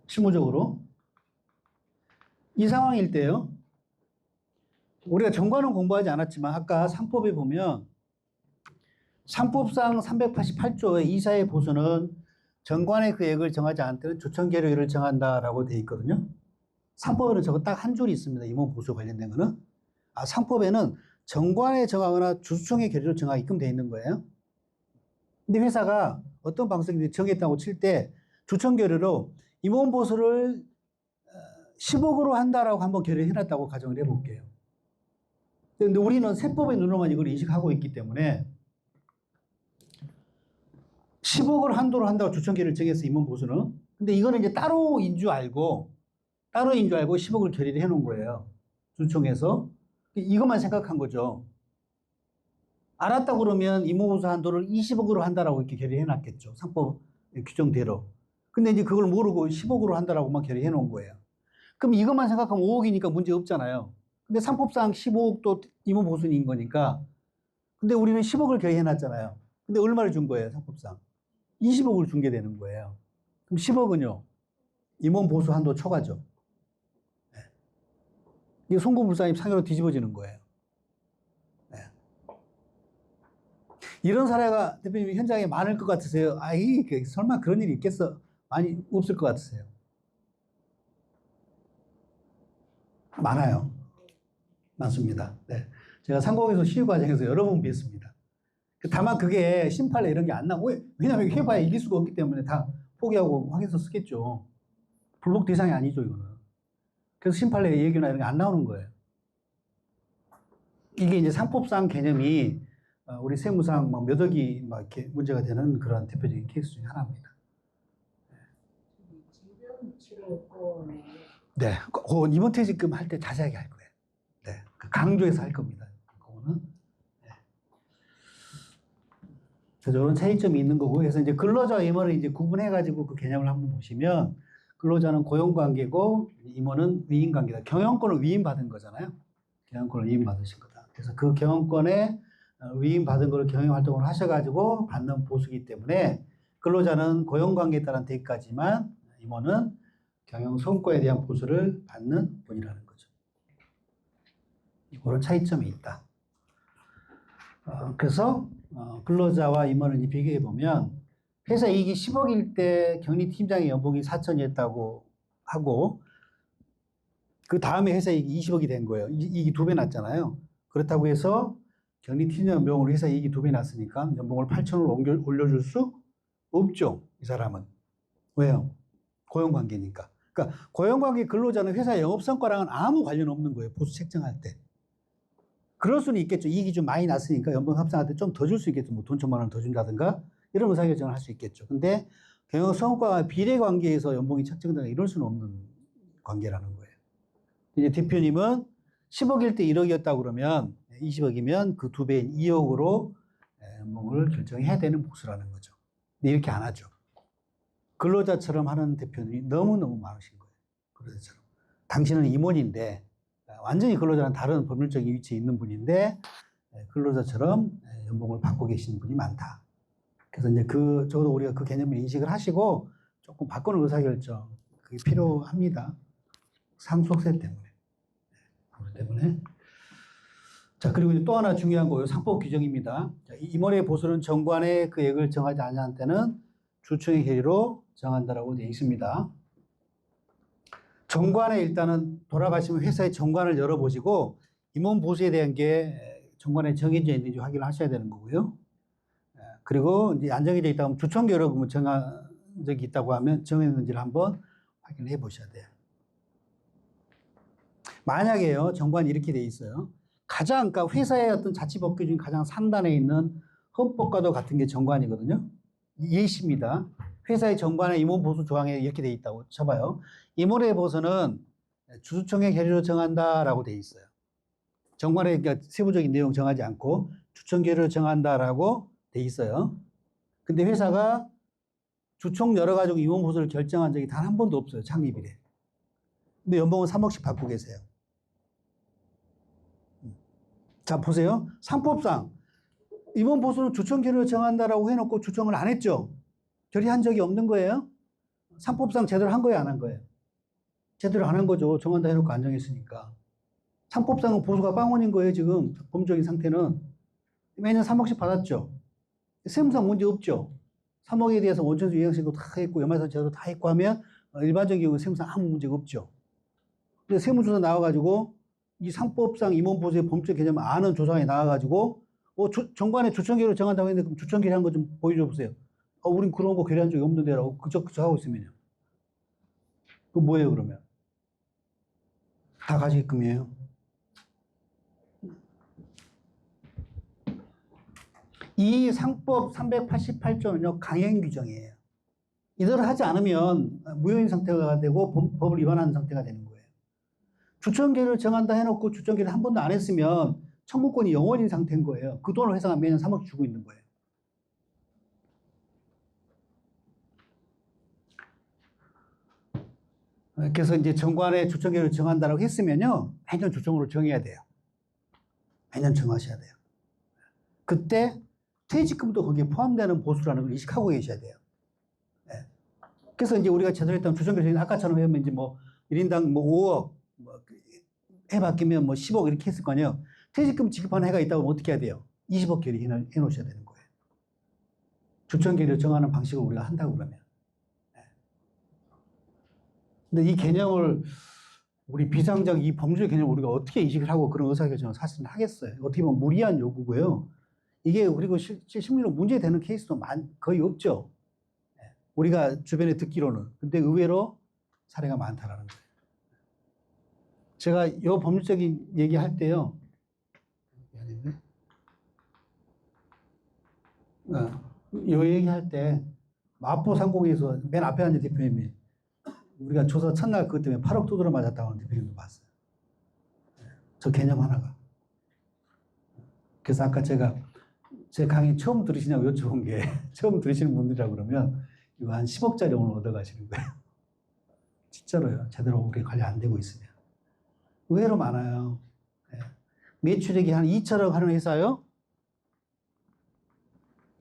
실무적으로? 이 상황일 때요. 우리가 정관은 공부하지 않았지만 아까 3법에 보면 3법상 388조의 이사의 보수는 정관의 계획을 정하지 않을 때는 조청계류를 정한다라고 되어 있거든요. 3법에는 저거 딱 한 줄이 있습니다. 임원 보수 관련된 거는. 3법에는 정관에 정하거나 주수청의 계류를 정하게끔 되어 있는 거예요. 근데 회사가 어떤 방식이 정했다고 칠 때 주총 결의로 임원 보수를 10억으로 한다라고 한번 결의를 해놨다고 가정을 해볼게요. 근데 우리는 세법의 눈으로만 이걸 인식하고 있기 때문에 10억을 한도로 한다고 주총 결의를 정해서 임원 보수는. 근데 이거는 이제 따로인 줄 알고 10억을 결의를 해놓은 거예요. 주총에서. 이것만 생각한 거죠. 알았다 그러면 임원보수 한도를 20억으로 한다라고 이렇게 결의해 놨겠죠. 상법 규정대로. 근데 이제 그걸 모르고 10억으로 한다라고만 결의해 놓은 거예요. 그럼 이것만 생각하면 5억이니까 문제 없잖아요. 근데 상법상 15억도 임원보수인 거니까. 근데 우리는 10억을 결의해 놨잖아요. 근데 얼마를 준 거예요, 상법상? 20억을 준 게 되는 거예요. 그럼 10억은요, 임원보수 한도 초과죠. 네. 이게 송구불사님 상해로 뒤집어지는 거예요. 네. 이런 사례가 대표님 현장에 많을 것 같으세요? 아이, 설마 그런 일이 있겠어? 많이 없을 것 같으세요? 많아요. 많습니다. 네. 제가 상공에서 시유 과정에서 여러 번 뵀습니다. 다만 그게 심판례 이런 게 안 나고, 왜냐면 해봐야 이길 수가 없기 때문에 다 포기하고 확인서 쓰겠죠. 불복 대상이 아니죠, 이거는. 그래서 심판례 얘기나 이런 게 안 나오는 거예요. 이게 이제 상법상 개념이 우리 세무상 몇 억이 막 이렇게 문제가 되는 그런 대표적인 케이스 중에 하나입니다. 질병치료권에 네, 이번 퇴직금 할 때 자세하게 할 거예요. 네, 강조해서 할 겁니다. 그거는. 네. 그래서 이런 차이점이 있는 거고, 그래서 이제 근로자와 임원을 이제 구분해가지고 그 개념을 한번 보시면, 근로자는 고용관계고 임원은 위임관계다. 경영권을 위임받은 거잖아요. 경영권을 위임받으신 거다. 그래서 그 경영권에 위임받은 걸 경영활동을 하셔가지고 받는 보수이기 때문에 근로자는 고용관계에 따른 대가지만 임원은 경영 성과에 대한 보수를 받는 분이라는 거죠. 그런 차이점이 있다. 그래서 근로자와 임원을 비교해 보면 회사 이익이 10억일 때 경리팀장의 연봉이 4천이었다고 하고 그 다음에 회사 이익이 20억이 된 거예요. 이익이 2배 났잖아요. 그렇다고 해서 경리팀장 연봉으로 회사 이익이 2배 났으니까 연봉을 8천으로 올려줄 수 없죠. 이 사람은. 왜요? 고용관계니까. 그러니까 고용관계 근로자는 회사 영업성과랑은 아무 관련 없는 거예요. 보수 책정할 때. 그럴 수는 있겠죠. 이익이 좀 많이 났으니까 연봉 합산할 때 좀 더 줄 수 있겠죠. 뭐 돈 1,000만 원 더 준다든가 이런 의사결정을 할 수 있겠죠. 근데 경영 성과와 비례 관계에서 연봉이 책정되거나 이럴 수는 없는 관계라는 거예요. 이제 대표님은 10억일 때 1억이었다고 그러면 20억이면 그 2배인 2억으로 연봉을 결정해야 되는 보수라는 거죠. 근데 이렇게 안 하죠. 근로자처럼 하는 대표님이 너무너무 많으신 거예요. 근로자처럼. 당신은 임원인데 완전히 근로자랑 다른 법률적인 위치에 있는 분인데 근로자처럼 연봉을 받고 계시는 분이 많다. 그래서 이제 적어도 우리가 그 개념을 인식을 하시고 조금 바꾸는 의사결정 그게 필요합니다. 상속세 때문에. 그렇기 때문에. 자, 그리고 또 하나 중요한 거, 상법 규정입니다. 자, 임원의 보수는 정관에 그 액을 정하지 않은 때는 주총의 결의로 정한다라고 되어 있습니다. 정관에 일단은 돌아가시면 회사의 정관을 열어보시고 임원 보수에 대한 게 정관에 정해져 있는지 확인을 하셔야 되는 거고요. 그리고 이제 안 정해져 있다고 하면 주총 결의로 정한 적이 있다고 하면 정했는지를 한번 확인해 보셔야 돼요. 만약에요, 정관이 이렇게 돼 있어요. 그러니까 회사의 어떤 자치법규 중 가장 상단에 있는 헌법과도 같은 게 정관이거든요. 예시입니다. 회사의 정관에 임원 보수 조항에 이렇게 돼 있다고 쳐봐요. 임원의 보수는 주총의 결의로 정한다라고 돼 있어요. 정관에 그러니까 세부적인 내용 정하지 않고 주총 결의로 정한다라고 돼 있어요. 근데 회사가 주총 열어가지고 임원 보수를 결정한 적이 단 한 번도 없어요. 창립 이래. 근데 연봉은 3억씩 받고 계세요. 자, 보세요. 상법상 임원 보수는 주총 결의로 정한다라고 해놓고 주총을 안 했죠. 결의한 적이 없는 거예요. 상법상 제대로 한 거예요, 안 한 거예요? 제대로 안 한 거죠. 정한다 해놓고 안 정했으니까. 상법상은 보수가 빵원인 거예요, 지금. 법적인 상태는. 매년 3억씩 받았죠. 세무상 문제 없죠. 3억에 대해서 원천수 이행시도 다 했고, 연말선 제도 다 했고 하면 일반적인 경우는 세무상 아무 문제가 없죠. 근데 세무조사 나와가지고 이 상법상 임원 보수의 법적 개념을 아는 조사에 나와가지고 정관에 주청계를 정한다고 했는데 그럼 주청계를 한 거 좀 보여줘 보세요. 우린 그런 거 계류한 적이 없는데라고 그저 하고 있으면요. 그 뭐예요 그러면? 다 가지금이에요. 이 상법 388조는요 강행 규정이에요. 이대로 하지 않으면 무효인 상태가 되고 법을 위반하는 상태가 되는 거예요. 주청계를 정한다 해놓고 주청계를 한 번도 안 했으면 청구권이 영원인 상태인 거예요. 그 돈을 회사가 매년 3억 주고 있는 거예요. 그래서 이제 정관에 주청계를 정한다고 했으면요 매년 주청으로 정해야 돼요. 매년 정하셔야 돼요. 그때 퇴직금도 거기에 포함되는 보수라는 걸 인식하고 계셔야 돼요. 네. 그래서 이제 우리가 제대로 했다면 주청계를 아까처럼 하면 이제 뭐 1인당 뭐 5억 해 바뀌면 뭐 10억 이렇게 했을 거 아니에요. 퇴직금 지급하는 해가 있다고 하면 어떻게 해야 돼요? 20억 결의 해 놓으셔야 되는 거예요. 주청계를 정하는 방식을 우리가 한다고 그러면. 네. 근데 이 개념을 우리 비상적 이 법률 개념을 우리가 어떻게 인식을 하고 그런 의사결정을 사실은 하겠어요. 어떻게 보면 무리한 요구고요. 이게 그리고 실제 심리로 문제되는 케이스도 거의 없죠. 네. 우리가 주변에 듣기로는. 근데 의외로 사례가 많다라는 거예요. 제가 이 법률적인 얘기할 때요. 요 얘기할 때 마포 상공에서 맨 앞에 앉은 대표님이 우리가 조사 첫날 그것 때문에 8억 두드려 맞았다고 하는 대표님도 봤어요. 저 개념 하나가. 그래서 아까 제가 제 강의 처음 들으시냐고 여쭤본 게 처음 들으시는 분들이라 그러면 이거 한 10억짜리 오늘 얻어가시는 거예요. 진짜로요. 제대로 우리 관리 안 되고 있으면. 의외로 많아요. 매출액이 한 2천억 하는 회사요.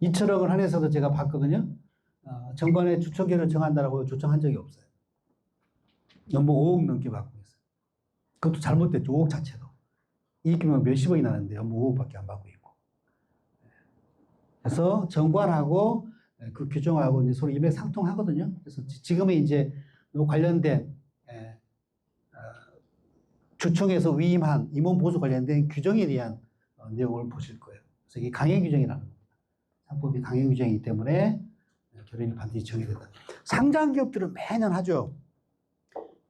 2천억을 한 회사도 제가 봤거든요. 정관에 주청계를 정한다라고 조청한 적이 없어요. 연봉 5억 넘게 받고 있어요. 그것도 잘못됐죠. 5억 자체도. 이익이면 몇십억이 나는데 연봉 5억밖에 안 받고 있고. 그래서 정관하고 그 규정하고 이제 서로 일맥상통하거든요. 그래서 지금은 이제 관련된 주청에서 위임한 임원 보수 관련된 규정에 대한 내용을 보실 거예요. 그래서 이게 강행 규정이라는 겁니다. 상법이 강행 규정이기 때문에 결의를 반드시 정해야 된다. 상장 기업들은 매년 하죠.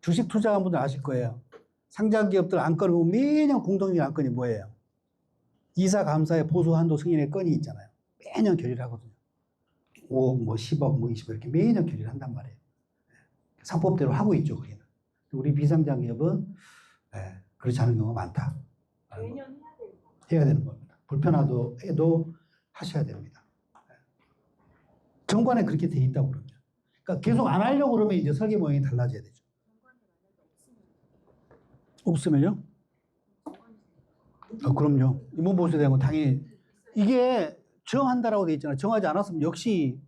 주식 투자한 분들 아실 거예요. 상장 기업들 안건을 보면 매년 공동의 안건이 뭐예요? 이사 감사의 보수 한도 승인의 건이 있잖아요. 매년 결의를 하거든요. 5억, 뭐 10억, 뭐 20억 이렇게 매년 결의를 한단 말이에요. 상법대로 하고 있죠, 거기는. 우리 비상장 기업은 그렇지 않은 경우가 많다. 매년 해야 되는 겁니다. 불편하도 해도 하셔야 됩니다. 정관에 그렇게 돼 있다고 그러면. 그러니까 계속 안 하려고 그러면 이제 설계 모양이 달라져야 되죠. 없으면요? 그럼요. 임원보수에 대한 건 당연히 이게 정한다라고 돼 있잖아요. 정하지 않았으면 역시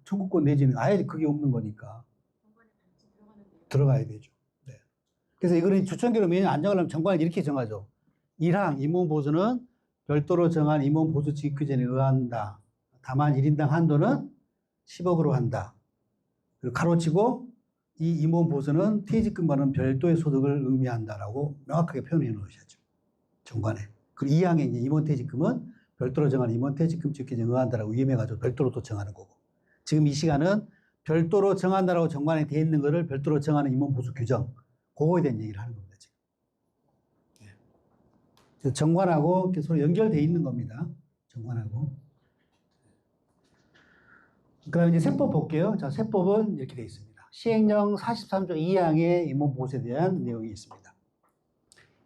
청구권 내지는 아예 그게 없는 거니까 들어가야 되죠. 네. 그래서 이거는 주청계로 매년 안 정하려면 정관을 이렇게 정하죠. 1항 임원보수는 별도로 정한 임원보수 지급규정에 의한다. 다만 1인당 한도는 10억으로 한다. 그리고 가로치고 이 임원보수는 퇴직금과는 별도의 소득을 의미한다라고 명확하게 표현해 놓으셨죠. 정관에. 그리고 2항의 임원퇴직금은 별도로 정한 임원퇴직금 지급규정에 의한다라고 위임해가지고 별도로 또 정하는 거고. 지금 이 시간은 별도로 정한다라고 정관에 돼 있는 거를 별도로 정하는 임원보수 규정. 그거에 대한 얘기를 하는 겁니다, 지금. 네. 정관하고 서로 연결돼 있는 겁니다. 정관하고. 그 다음에 이제 세법 볼게요. 자, 세법은 이렇게 되어 있습니다. 시행령 43조 2항의 임원보수에 대한 내용이 있습니다.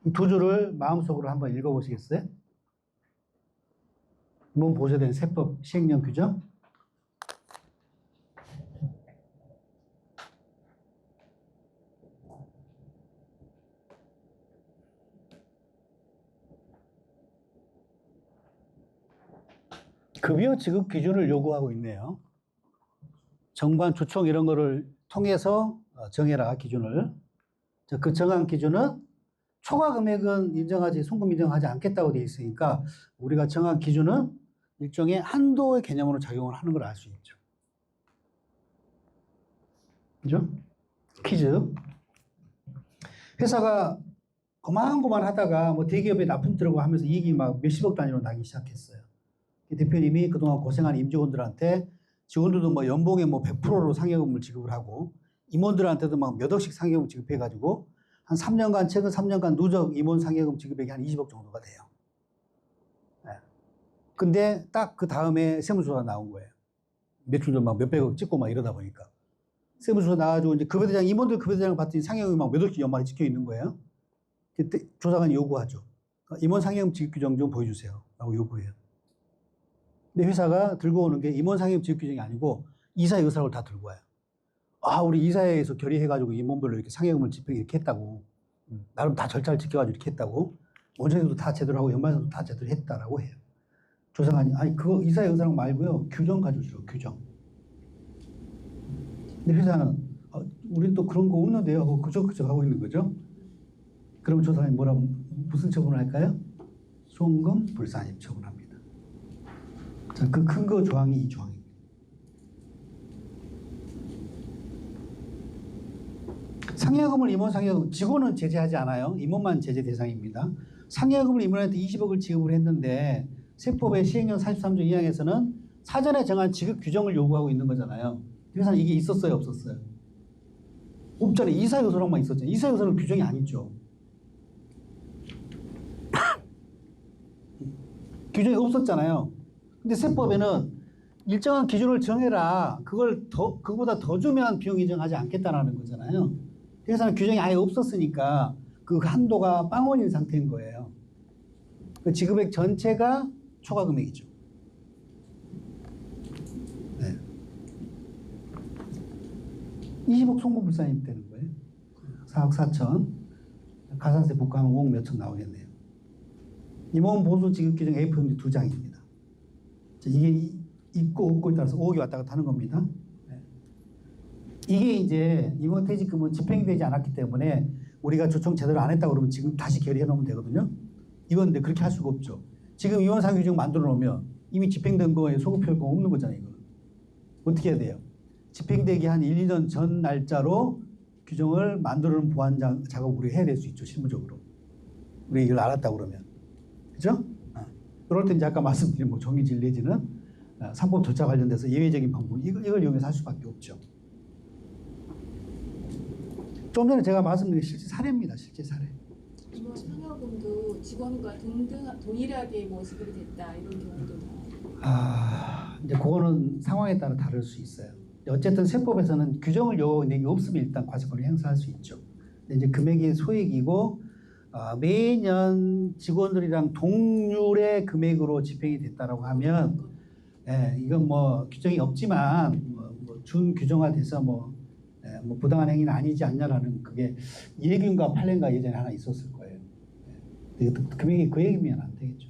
이 두 줄을 마음속으로 한번 읽어보시겠어요? 임원보수에 대한 세법 시행령 규정. 급여 지급 기준을 요구하고 있네요. 정관, 주총 이런 거를 통해서 정해라, 기준을. 그 정한 기준은 초과 금액은 인정하지, 송금 인정하지 않겠다고 되어 있으니까 우리가 정한 기준은 일종의 한도의 개념으로 작용을 하는 걸 알 수 있죠. 그죠? 퀴즈. 회사가 고만고만 하다가 뭐 대기업에 납품 들어가고 하면서 이익이 막 몇십억 단위로 나기 시작했어요. 대표님이 그동안 고생한 임직원들한테 직원들도 뭐 연봉에 뭐 100%로 상여금을 지급을 하고 임원들한테도 막 몇 억씩 상여금 지급해가지고 한 3년간, 최근 3년간 누적 임원 상여금 지급액이 한 20억 정도가 돼요. 네. 근데 딱 그 다음에 세무조사 나온 거예요. 매출도 막 몇백억 찍고 막 이러다 보니까. 세무조사 나와가지고 이제 급여대장, 임원들 급여대장을 봤더니 상여금이 막 몇 억씩 연말에 찍혀 있는 거예요. 그때 조사관이 요구하죠. 임원 상여금 지급 규정 좀 보여주세요. 라고 요구해요. 근데 회사가 들고 오는 게 임원 상여금 지급 규정이 아니고 이사회 의사록을 다 들고 와요. 아, 우리 이사회에서 결의해가지고 임원별로 이렇게 상여금을 집행 이렇게 했다고. 나름 다 절차를 지켜가지고 이렇게 했다고. 원장님도 다 제대로 하고 연말에도 다 제대로 했다라고 해요. 조사관이, 아니, 그거 이사회 의사록 말고요. 규정 가져오시라고, 규정. 근데 회사는, 우린 또 그런 거 없는데요. 하고 그저 하고 있는 거죠. 그러면 조사관이 무슨 처분을 할까요? 송금 불산입 처분합니다. 자, 그 근거 조항이 이 조항입니다. 상여금을 임원 상여금, 직원은 제재하지 않아요. 임원만 제재 대상입니다. 상여금을 임원한테 20억을 지급을 했는데 세법의 시행령 43조 2항에서는 사전에 정한 지급 규정을 요구하고 있는 거잖아요. 회사는 이게 있었어요, 없었어요? 없잖아요. 이사회 의사록만 있었잖아요. 이사회 의사록 규정이 안 있죠. 규정이 없었잖아요. 근데 세법에는 일정한 기준을 정해라. 그거보다 더 주면 비용 인정하지 않겠다라는 거잖아요. 회사는 규정이 아예 없었으니까 그 한도가 빵원인 상태인 거예요. 그 지급액 전체가 초과 금액이죠. 네. 20억 송금 불산입 되는 거예요. 4억 4천. 가산세 복구하면 5억 몇천 나오겠네요. 임원 보수 지급 규정 A4용지 2장입니다. 이게 있고 없고에 따라서 5억이 왔다 갔다 하는 겁니다. 네. 이게 이제 임원 퇴직금은 집행되지 않았기 때문에 우리가 조청 제대로 안 했다고 그러면 지금 다시 결의해 놓으면 되거든요. 이건 근데 그렇게 할 수가 없죠. 지금 임원 상여 규정 만들어 놓으면 이미 집행된 거에 소급 효과 없는 거잖아요. 이거는. 어떻게 해야 돼요? 집행되기 한 1, 2년 전 날짜로 규정을 만들어 놓은 보완 작업을 우리가 해야 될 수 있죠. 실무적으로. 우리 이걸 알았다고 그러면. 그죠? 그럴 때 이제 아까 말씀드린 뭐 정의질 내지는 상법 절차 관련돼서 예외적인 방법 이걸 이용해서 할 수밖에 없죠. 좀 전에 제가 말씀드린 실제 사례입니다. 실제 사례. 임원 상여금도 직원과 동일하게 뭐 지급이 됐다 이런 경우도 이제 그거는 상황에 따라 다를 수 있어요. 어쨌든 세법에서는 규정을 요구하고 있는 게 없으면 일단 과세권을 행사할 수 있죠. 근데 이제 금액이 소액이고 매년 직원들이랑 동률의 금액으로 집행이 됐다라고 하면, 이건 뭐 규정이 없지만 뭐 준규정화돼서 뭐 부당한 행위는 아니지 않냐라는 그게 예균과 판례가 예전에 하나 있었을 거예요. 금액이 그 얘기면 안 되겠죠.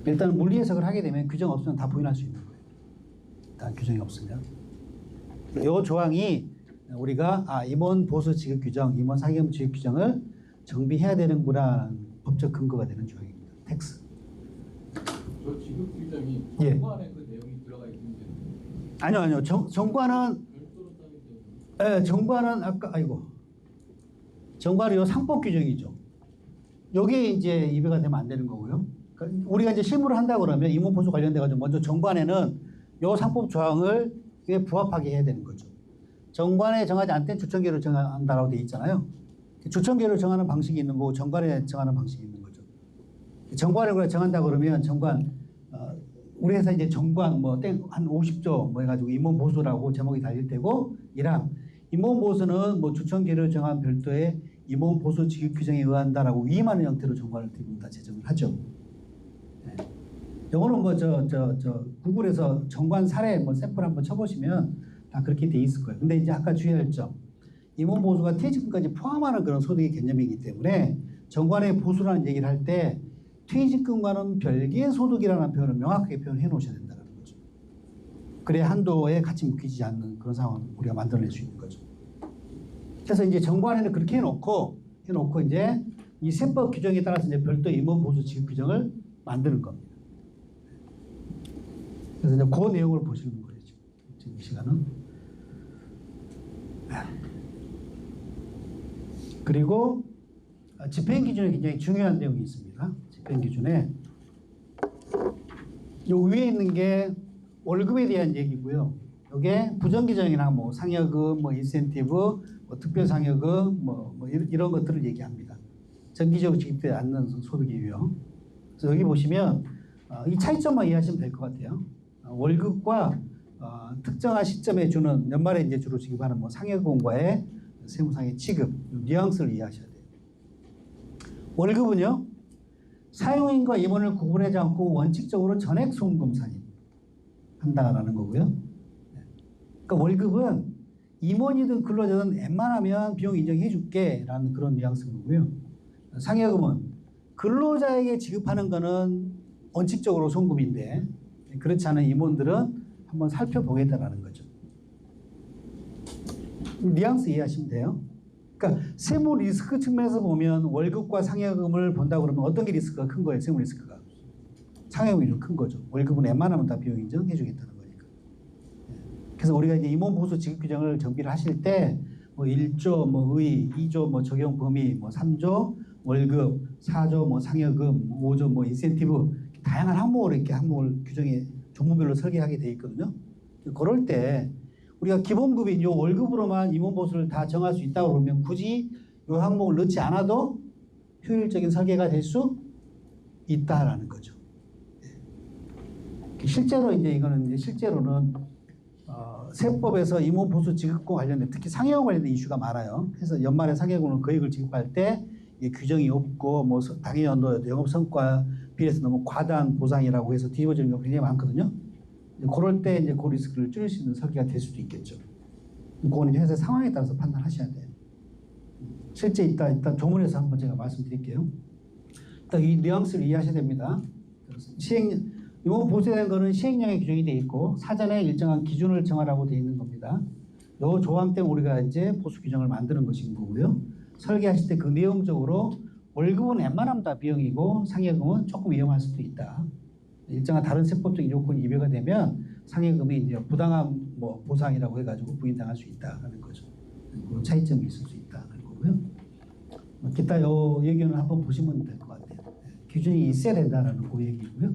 일단 물리 해석을 하게 되면 규정 없으면 다 부인할 수 있는 거예요. 일단 규정이 없으면. 이 조항이 우리가 임원 보수 지급 규정, 임원 상여금 지급 규정을 정비해야 되는구나 법적 근거가 되는 조항입니다. 텍스. 저 지급 규정이 예. 정관에 그 내용이 들어가 있는데. 아니요. 정관은 별도로 따기 때문에. 정관은 정관은 요 상법 규정이죠. 여기에 이제 입회가 되면 안 되는 거고요. 그러니까 우리가 이제 실무를 한다 그러면 임원 보수 관련돼 가지고 먼저 정관에는 요 상법 조항을 부합하게 해야 되는 거죠. 정관에 정하지 않을 땐 주청계를 정한다라고 되어 있잖아요. 주청계를 정하는 방식이 있는 거고 정관에 정하는 방식이 있는 거죠. 정관을 정한다 그러면 정관 우리 회사 이제 정관 한 50조 해가지고 임원 보수라고 제목이 달릴 테고 이랑 임원 보수는 주청계를 정한 별도의 임원 보수 지급 규정에 의한다라고 위임하는 형태로 정관을 대부분 다 제정을 하죠. 요거는 구글에서 정관 사례 샘플 한번 쳐보시면 다 그렇게 돼 있을 거예요. 근데 이제 아까 주의할 점. 임원 보수가 퇴직금까지 포함하는 그런 소득의 개념이기 때문에 정관의 보수라는 얘기를 할 때 퇴직금과는 별개의 소득이라는 표현을 명확하게 표현해 놓으셔야 된다는 거죠. 그래야 한도에 같이 묶이지 않는 그런 상황을 우리가 만들어낼 수 있는 거죠. 그래서 이제 정관에는 그렇게 해놓고 이제 이 세법 규정에 따라서 이제 별도 임원 보수 지급 규정을 만드는 겁니다. 그래서 이제 그 내용을 보시는 거예요. 지금 이 시간은. 그리고 집행 기준에 굉장히 중요한 내용이 있습니다. 집행 기준에 요 위에 있는 게 월급에 대한 얘기고요. 요게 부정기정이나 뭐 상여금, 뭐 인센티브, 뭐 특별 상여금, 뭐 이런 것들을 얘기합니다. 정기적으로 지급되지 않는 소득이고요. 그래서 여기 보시면 이 차이점만 이해하시면 될 것 같아요. 월급과 특정한 시점에 주는 연말에 이제 주로 지급하는 뭐 상여금과의 세무상의 취급 뉘앙스를 이해하셔야 돼요. 월급은요 사용인과 임원을 구분하지 않고 원칙적으로 전액 송금 산입한다라는 거고요. 그러니까 월급은 임원이든 근로자든 웬만하면 비용 인정해 줄게라는 그런 뉘앙스인 거고요. 상여금은 근로자에게 지급하는 거는 원칙적으로 송금인데 그렇지 않은 임원들은 한번 살펴보겠다라는 거죠. 뉘앙스 이해하시면 돼요. 그러니까 세무 리스크 측면에서 보면 월급과 상여금을 본다 그러면 어떤 게 리스크가 큰 거예요? 세무 리스크가. 상여금이 좀 큰 거죠. 월급은 웬만하면 다 비용 인정해 주겠다는 거니까. 그래서 우리가 이제 임원 보수 지급 규정을 정비를 하실 때 뭐 1조 뭐 의, 2조 뭐 적용 범위, 뭐 3조 월급, 4조 뭐 상여금, 5조 뭐 인센티브 다양한 항목을 이렇게 항목을 규정에 종목별로 설계하게 돼 있거든요. 그럴 때 우리가 기본급인 요 월급으로만 임원 보수를 다 정할 수 있다고 그러면 굳이 요 항목을 넣지 않아도 효율적인 설계가 될 수 있다라는 거죠. 실제로 이제 이거는 이제 실제로는 세법에서 임원 보수 지급과 관련된 특히 상여금 관련된 이슈가 많아요. 그래서 연말에 상여금을 거액을 지급할 때 이게 규정이 없고 뭐 당해 연도 영업 성과 비해서 너무 과다한 보상이라고 해서 뒤집어지는 경우가 굉장히 많거든요. 그럴 때 이제 그 리스크를 줄일 수 있는 설계가 될 수도 있겠죠. 그거는 회사 상황에 따라서 판단하셔야 돼요. 실제 일단 조문에서 한번 제가 말씀드릴게요. 일단 이 뉘앙스를 이해하셔야 됩니다. 임원 보수에 대한 거는 시행령에 규정이 되어 있고 사전에 일정한 기준을 정하라고 되어 있는 겁니다. 이 조항 때문에 우리가 이제 보수 규정을 만드는 것인 거고요. 설계하실 때 그 내용적으로 월급은 웬만하면 다 비용이고 상여금은 조금 위험할 수도 있다. 일정한 다른 세법적인 요건이 이배가 되면 상여금이 이제 부당한 뭐 보상이라고 해가지고 부인당할 수 있다는 거죠. 그런 차이점이 있을 수 있다는 거고요. 기타 요 얘기는 한번 보시면 될 것 같아요. 기준이 있어야 된다라는 그 얘기고요.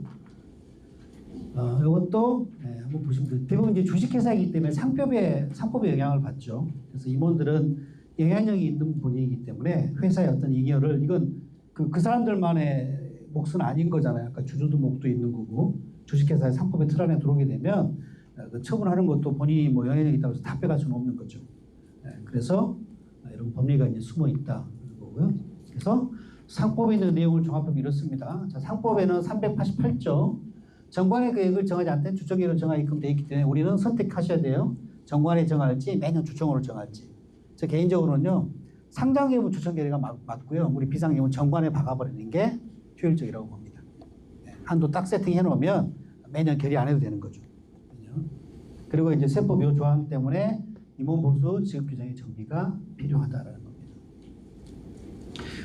이것도 한번 보시면 돼요. 대부분 이제 주식회사이기 때문에 상법에 영향을 받죠. 그래서 임원들은 영향력이 있는 분이기 때문에 회사의 어떤 잉여를 이건 그 사람들만의 몫은 아닌 거잖아요. 아까 주주도 몫도 있는 거고 주식회사의 상법의 틀 안에 들어오게 되면 그 처분하는 것도 본인이 뭐 영향력이 있다고 해서 다 빼갈 수는 없는 거죠. 그래서 이런 법리가 이제 숨어 있다는 거고요. 그래서 상법에 있는 내용을 종합하면 이렇습니다. 자, 상법에는 388조 정관의 계획을 정하지 않던 주총계획을 정하게끔 되어 있기 때문에 우리는 선택하셔야 돼요. 정관에 정할지 매년 주총으로 정할지. 저 개인적으로는요. 상장기업은 주총계획가 맞고요. 우리 비상기업은 정관에 박아버리는 게 효율적이라고 봅니다. 한도 딱 세팅해 놓으면 매년 결의 안 해도 되는 거죠. 그리고 이제 세법 요 조항 때문에 임원보수 지급규정의 정비가 필요하다라는 겁니다.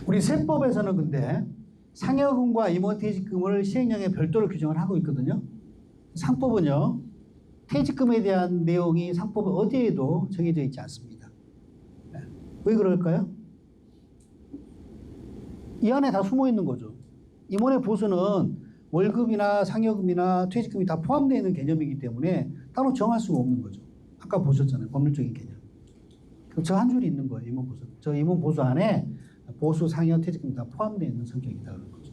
우리 세법에서는 근데 상여금과 임원퇴직금을 시행령에 별도로 규정을 하고 있거든요. 상법은요. 퇴직금에 대한 내용이 상법 어디에도 정해져 있지 않습니다. 왜 그럴까요? 이 안에 다 숨어 있는 거죠. 임원의 보수는 월급이나 상여금이나 퇴직금이 다 포함되어 있는 개념이기 때문에 따로 정할 수가 없는 거죠. 아까 보셨잖아요. 법률적인 개념. 저 한 줄이 있는 거예요. 임원보수. 저 임원보수 안에 보수, 상여, 퇴직금이 다 포함되어 있는 성격이다라는 거죠.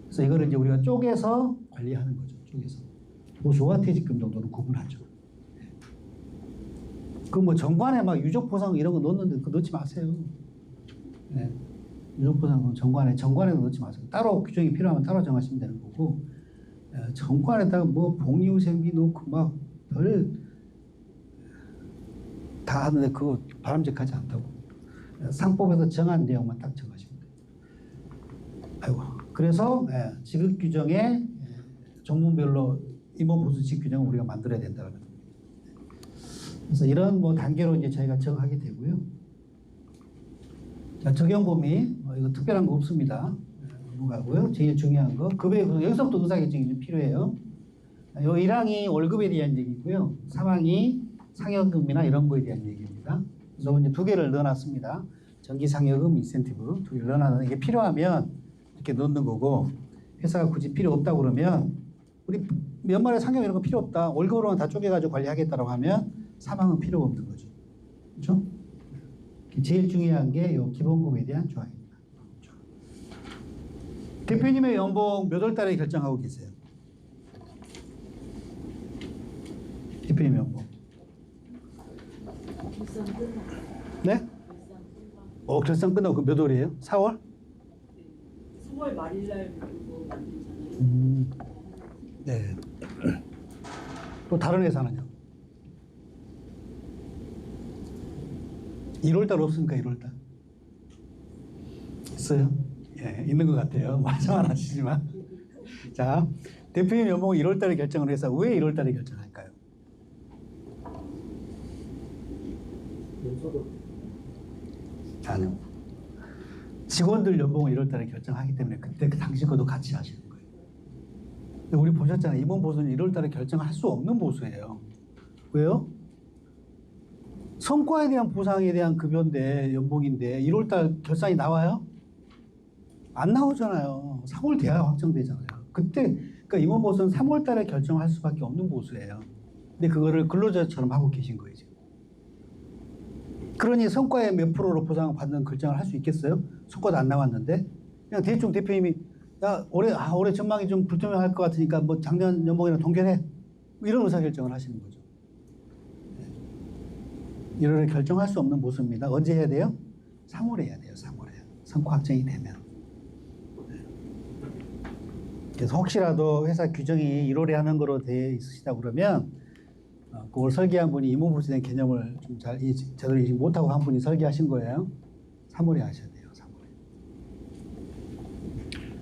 그래서 이거를 이제 우리가 쪼개서 관리하는 거죠. 쪼개서. 보수와 퇴직금 정도는 구분하죠. 그 뭐 정관에 막 유족보상 이런 거 넣었는데 그거 넣지 마세요. 네. 유족보상은 정관에도 넣지 마세요. 따로 규정이 필요하면 따로 정하시면 되는 거고, 정관에다가 뭐 복리후생비 넣고 막 별 다 하는데 그거 바람직하지 않다고. 상법에서 정한 내용만 딱 정하시면 돼요. 아이고. 그래서 지급 규정에 종문별로 임원보수 지급 규정을 우리가 만들어야 된다는 겁니다. 그래서 이런 뭐 단계로 이제 저희가 정하게 되고요. 자, 적용 범위 이거 특별한 거 없습니다. 넘어가고요. 제일 중요한 거 급여 여기서부터 의사결정이 좀 필요해요. 요 1항이 월급에 대한 얘기고요. 3항이 상여금이나 이런 거에 대한 얘기입니다. 그래서 이제 두 개를 넣어놨습니다. 정기상여금, 인센티브 두 개를 넣어놨는 이게 필요하면 이렇게 넣는 거고 회사가 굳이 필요 없다고 그러면 우리 연말에 상여금 이런 거 필요 없다. 월급으로만 다 쪼개가지고 관리하겠다고 하면 사망은 필요가 없는 거죠. 그렇죠? 제일 중요한 게 이 기본급에 대한 조항입니다. 대표님의 연봉 몇 월 달에 결정하고 계세요? 대표님 연봉. 결산 끝나고. 네? 결산 끝나고 몇 월이에요? 4월? 3월 말일날 그거 만들잖아요. 네. 또 다른 회사는요? 1월달 없습니까? 1월달? 있어요? 예, 있는 것 같아요. 말씀은 하시지만. 자, 대표님 연봉 1월달에 결정을 해서 왜 1월달에 결정할까요? 아니요. 직원들 연봉을 1월달에 결정하기 때문에 그때 그 당시 것도 같이 하시는 거예요. 근데 우리 보셨잖아요. 임원 보수는 1월달에 결정할 수 없는 보수예요. 왜요? 성과에 대한 보상에 대한 급여인데 연봉인데 1월달 결산이 나와요? 안 나오잖아요. 3월 돼야 확정되잖아요. 그때 그러니까 임원 보수는 3월달에 결정할 수밖에 없는 보수예요. 근데 그거를 근로자처럼 하고 계신 거예요 지금. 그러니 성과의 몇 프로로 보상받는 결정을 할 수 있겠어요? 성과도 안 나왔는데 그냥 대충 대표님이 야 올해 전망이 좀 불투명할 것 같으니까 뭐 작년 연봉이랑 동결해 이런 의사결정을 하시는 거죠. 1월에 결정할 수 없는 모습입니다. 언제 해야 돼요? 3월에 해야 돼요. 3월에 성과 확정이 되면. 그래서 혹시라도 회사 규정이 1월에 하는 거로 되어 있으시다 그러면 그걸 설계한 분이 임원보수된 개념을 좀 잘 제대로 이해 못하고 한 분이 설계하신 거예요. 3월에 하셔야 돼요. 3월에.